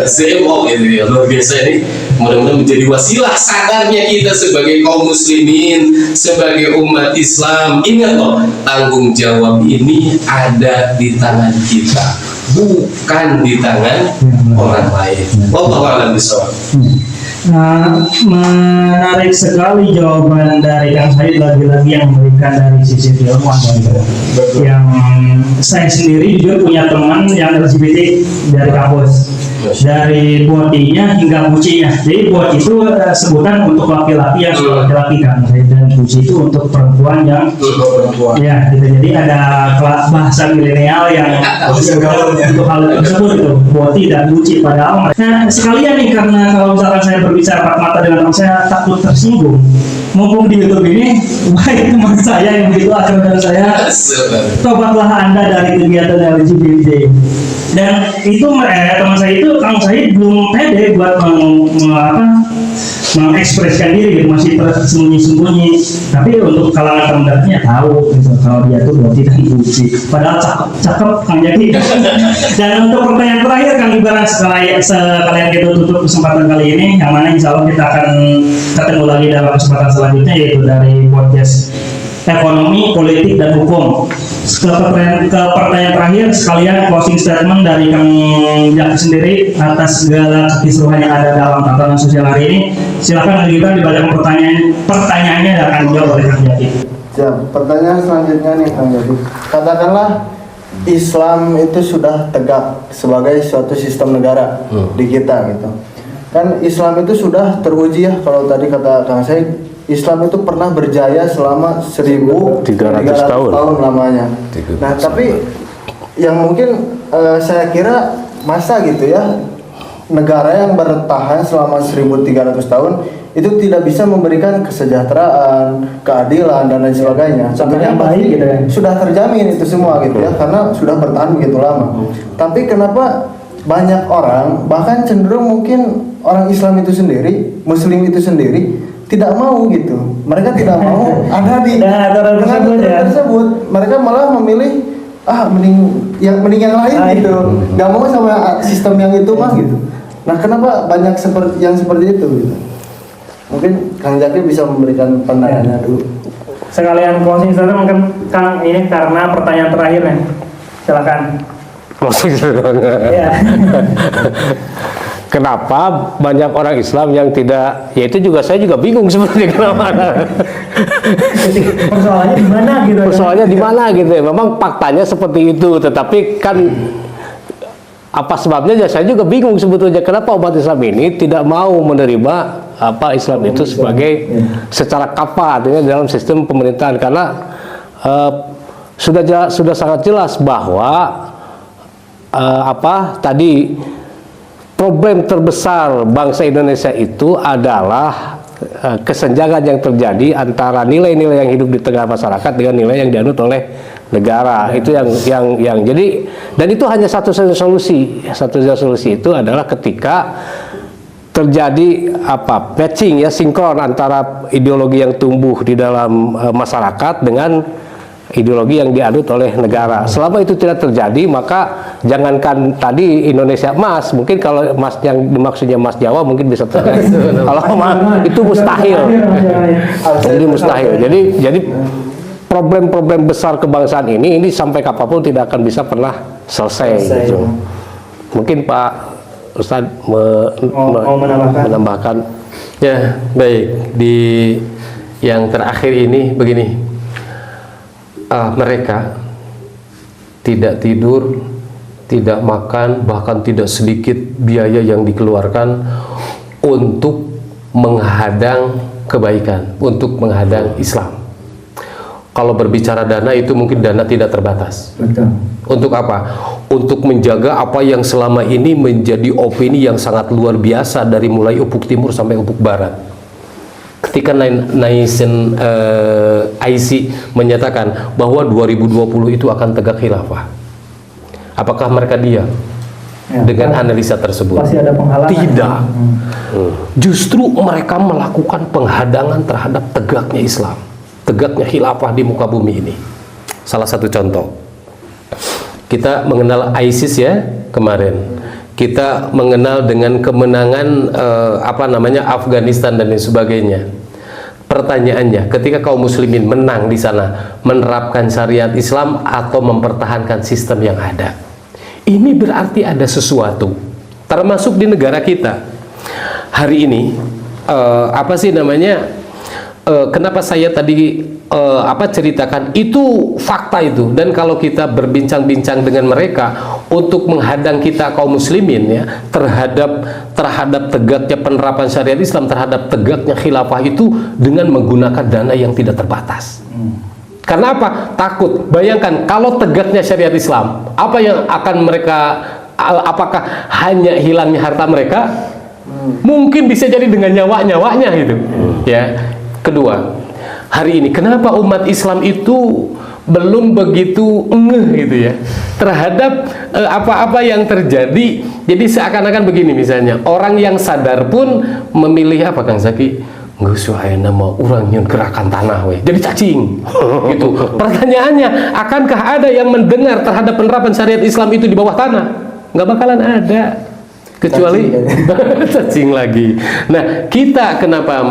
ZMO gitu ya, luar biasa ini. Mudah-mudahan menjadi wasilah sadarnya kita sebagai kaum muslimin, sebagai umat Islam. Ingat loh, tanggung jawab ini ada di tangan kita, bukan di tangan orang lain. Wallahu a'lam bishawab. Menarik sekali jawaban dari Kang Said, lagi-lagi yang memberikan dari sisi ilmuwan. Yang saya sendiri juga punya teman yang LGBT dari kampus, dari bodinya hingga bucinya. Jadi body itu sebutan untuk laki-laki yang sudah laki-laki kan, dan buci itu untuk perempuan yang ya gitu. Jadi ada bahasa milenial yang untuk hal tersebut itu body dan buci. Padahal nah sekalian nih, karena kalau misalkan saya berbicara empat mata dengan orang, saya takut tersinggung. Mumpung di YouTube ini, baik teman saya yang begitu akrab dengan saya, tobatlah Anda dari kegiatan LGBT. Dan itu teman saya itu, Kang Said belum pede buat mengekspresikan diri gitu, masih tersembunyi-sembunyi. Tapi untuk kalangan termudanya tahu gitu, kalau dia tuh berarti dan buci. Padahal cakep Kang Jaki. Dan untuk pertanyaan terakhir, Kang Ibarat, sekalian kita tutup kesempatan kali ini, yang mana insya Allah kita akan ketemu lagi dalam kesempatan selanjutnya, yaitu dari podcast ekonomi, politik, dan hukum. Ke pertanyaan terakhir, sekalian closing statement dari Kang Jaki sendiri atas segala kisruhan yang ada dalam tatanan sosial hari ini. Silakan kita dibacakan pertanyaannya dan akan dijawab oleh Kang Jaki. Siap. Pertanyaan selanjutnya nih Kang Jaki. Katakanlah Islam itu sudah tegak sebagai suatu sistem negara di kita gitu. Kan Islam itu sudah teruji ya, kalau tadi kata Kang Said, Islam itu pernah berjaya selama 1300 tahun lamanya. Nah, tapi yang mungkin saya kira masa gitu ya, negara yang bertahan selama 1300 tahun itu tidak bisa memberikan kesejahteraan, keadilan, dan lain sebagainya. Sebenarnya baik gitu ya, sudah terjamin itu semua gitu ya, karena sudah bertahan begitu lama. Tapi kenapa banyak orang, bahkan cenderung mungkin orang Islam itu sendiri, Muslim itu sendiri, tidak mau gitu. Mereka tidak mau ada di aturan tersebut. Mereka malah memilih mending yang lain gitu. Gak mau sama sistem yang itu mah gitu. Nah, kenapa banyak yang seperti itu gitu? Mungkin Kang Jaki bisa memberikan pandangannya dulu. Sekalian closing statement mungkin Kang, ini karena pertanyaan terakhirnya. Silakan. Closing statement. Ya. Kenapa banyak orang Islam yang tidak, ya itu juga saya juga bingung sebenarnya kenapa. Persoalannya di mana gitu? Persoalannya di mana gitu ya. Memang faktanya seperti itu, tetapi kan apa sebabnya ya saya juga bingung sebetulnya, kenapa umat Islam ini tidak mau menerima apa Islam itu sebagai secara kafah, artinya dalam sistem pemerintahan, karena sudah sangat jelas bahwa tadi problem terbesar bangsa Indonesia itu adalah kesenjangan yang terjadi antara nilai-nilai yang hidup di tengah masyarakat dengan nilai yang dianut oleh negara. Itu yang jadi, dan itu hanya satu-satunya solusi. Satu-satunya solusi itu adalah ketika terjadi matching ya, sinkron antara ideologi yang tumbuh di dalam masyarakat dengan ideologi yang diadut oleh negara. Selama itu tidak terjadi, maka jangankan tadi Indonesia emas, mungkin kalau emas yang dimaksudnya emas Jawa mungkin bisa terjadi. Kalau itu mustahil. Jadi mustahil. Jadi problem-problem besar kebangsaan ini sampai kapanpun tidak akan bisa pernah selesai. Gitu. Mungkin Pak Ustadz menambahkan. Ya, baik. Di yang terakhir ini begini. Mereka tidak tidur, tidak makan, bahkan tidak sedikit biaya yang dikeluarkan untuk menghadang kebaikan, untuk menghadang Islam. Kalau berbicara dana, itu mungkin dana tidak terbatas. Betul. Untuk apa? Untuk menjaga apa yang selama ini menjadi opini yang sangat luar biasa dari mulai ufuk timur sampai ufuk barat. ketika Naizen IC menyatakan bahwa 2020 itu akan tegak khilafah, apakah mereka diam dengan analisa tersebut? Pasti ada penghalangan. Tidak. Justru mereka melakukan penghadangan terhadap tegaknya Islam, tegaknya khilafah di muka bumi ini. Salah satu contoh, kita mengenal ISIS ya kemarin. Kita mengenal dengan kemenangan Afghanistan dan lain sebagainya. Pertanyaannya, ketika kaum muslimin menang di sana, menerapkan syariat Islam atau mempertahankan sistem yang ada, ini berarti ada sesuatu, termasuk di negara kita hari ini. Kenapa saya tadi ceritakan itu fakta itu, dan kalau kita berbincang-bincang dengan mereka untuk menghadang kita kaum muslimin ya terhadap tegaknya penerapan syariat Islam, terhadap tegaknya khilafah itu dengan menggunakan dana yang tidak terbatas. Karena apa? Takut. Bayangkan kalau tegaknya syariat Islam, apa yang akan mereka, apakah hanya hilangnya harta mereka? Mungkin bisa jadi dengan nyawa-nyawanya gitu. Ya. Kedua, hari ini kenapa umat Islam itu belum begitu ngeh gitu ya terhadap apa-apa yang terjadi? Jadi seakan-akan begini, misalnya orang yang sadar pun memilih apa, Kang Zaki? Nggak usah nama orang yang gerakan tanah we, jadi cacing gitu. Pertanyaannya, akankah ada yang mendengar terhadap penerapan syariat Islam itu di bawah tanah? Nggak bakalan ada, kecuali cacing lagi. Nah, kita kenapa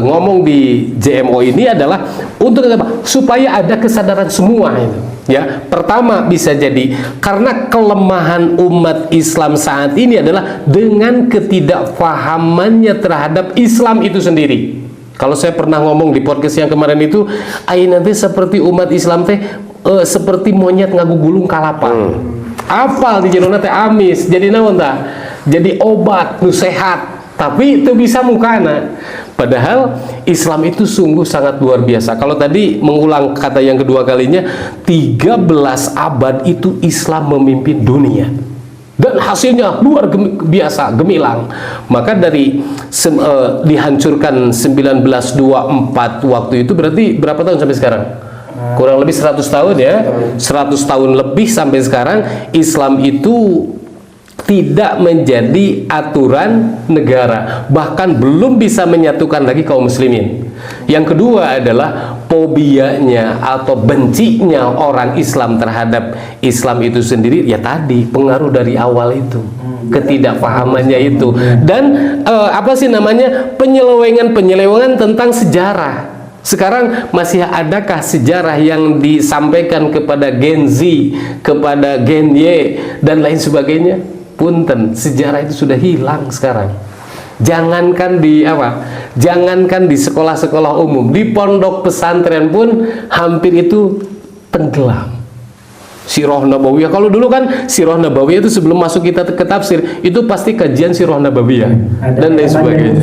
ngomong di JMO ini adalah untuk apa? Supaya ada kesadaran semua itu. Ya, pertama bisa jadi karena kelemahan umat Islam saat ini adalah dengan ketidakfahamannya terhadap Islam itu sendiri. Kalau saya pernah ngomong di podcast yang kemarin itu, nanti seperti umat Islam seperti monyet ngagugulung kalapa. Apal di jenona teh amis, jadi naon tah? Jadi obat nu sehat, tapi itu bisa mukana. Padahal Islam itu sungguh sangat luar biasa. Kalau tadi mengulang kata yang kedua kalinya, 13 abad itu Islam memimpin dunia. Dan hasilnya luar biasa, gemilang. Maka dari dihancurkan 1924 waktu itu, berarti berapa tahun sampai sekarang? Kurang lebih 100 tahun ya. 100 tahun lebih sampai sekarang Islam itu tidak menjadi aturan negara, bahkan belum bisa menyatukan lagi kaum muslimin. Yang kedua adalah fobianya atau bencinya orang Islam terhadap Islam itu sendiri, ya tadi pengaruh dari awal itu, ketidakpahamannya itu, dan penyelewengan tentang sejarah. Sekarang masih adakah sejarah yang disampaikan kepada Gen Z, kepada Gen Y dan lain sebagainya? Punten, sejarah itu sudah hilang sekarang. Jangankan di sekolah-sekolah umum, di pondok pesantren pun hampir itu tenggelam. Sirah Nabawiyah, kalau dulu kan Sirah Nabawiyah itu sebelum masuk kita ke tafsir itu pasti kajian Sirah Nabawiyah dan lain sebagainya.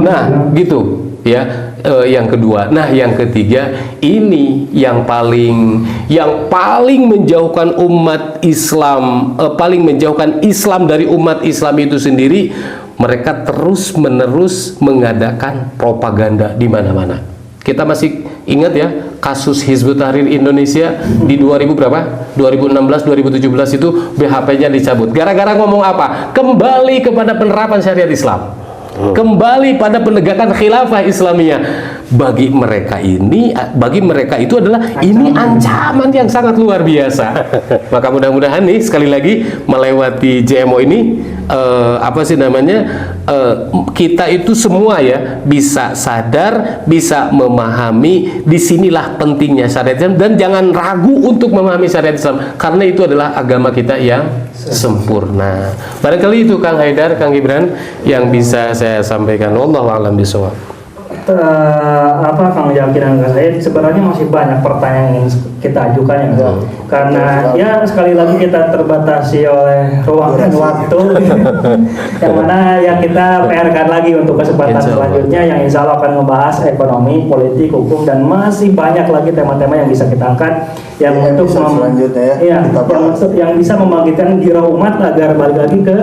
Nah, gitu ya. Yang kedua, nah yang ketiga ini yang paling menjauhkan umat Islam, paling menjauhkan Islam dari umat Islam itu sendiri. Mereka terus menerus mengadakan propaganda di mana-mana. Kita masih ingat ya kasus Hizbut Tahrir Indonesia di 2016 2017 itu BHP-nya dicabut gara-gara ngomong apa? Kembali kepada penerapan syariat Islam, kembali pada penegakan khilafah Islamiyah. Bagi mereka itu adalah ini ancaman yang sangat luar biasa. Maka mudah-mudahan nih sekali lagi melewati JMO ini kita itu semua ya bisa sadar, bisa memahami disinilah pentingnya syariat Islam, dan jangan ragu untuk memahami syariat Islam karena itu adalah agama kita yang sempurna. Barangkali itu Kang Haidar, Kang Gibran yang bisa saya sampaikan. Wallahu a'lam bishawab. Kang Jaki dan Kang Said, sebenarnya masih banyak pertanyaan yang ingin kita ajukan ya, karena ya sekali lagi kita terbatasi oleh ruang dan waktu yang mana ya kita PR-kan lagi untuk kesempatan selanjutnya yang insya Allah akan membahas ekonomi, politik, hukum, dan masih banyak lagi tema-tema yang bisa kita angkat yang untuk selanjutnya yang bisa membangkitkan gairah umat agar balik lagi ke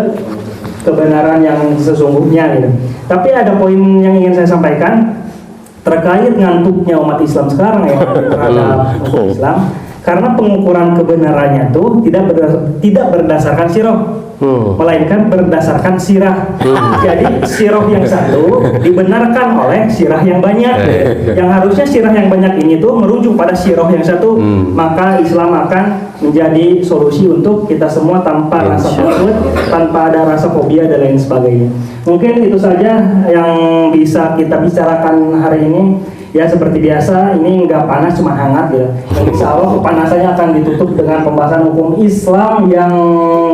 kebenaran yang sesungguhnya gitu. Tapi ada poin yang ingin saya sampaikan, terkait ngantuknya umat Islam sekarang ya terhadap hukum Islam, karena pengukuran kebenarannya tuh tidak berdasarkan sirah, melainkan berdasarkan sirah. Jadi sirah yang satu dibenarkan oleh sirah yang banyak. Yang harusnya sirah yang banyak ini tuh merujuk pada sirah yang satu, maka Islam akan menjadi solusi untuk kita semua tanpa rasa takut, tanpa ada rasa fobia dan lain sebagainya. Mungkin itu saja yang bisa kita bicarakan hari ini. Ya seperti biasa, ini nggak panas, cuma hangat ya. Dan insya Allah kepanasannya akan ditutup dengan pembahasan hukum Islam yang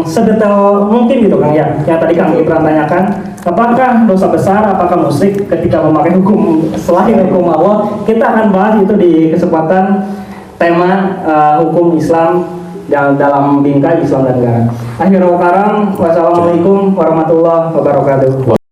sedetail mungkin gitu Kang ya. Yang tadi Kang Ibran tanyakan, apakah dosa besar, apakah musyrik ketika memakai hukum selain hukum Allah? Kita akan bahas itu di kesempatan tema hukum Islam dalam bingkai Islam dan negara. Akhirul kalam, wassalamualaikum warahmatullahi wabarakatuh.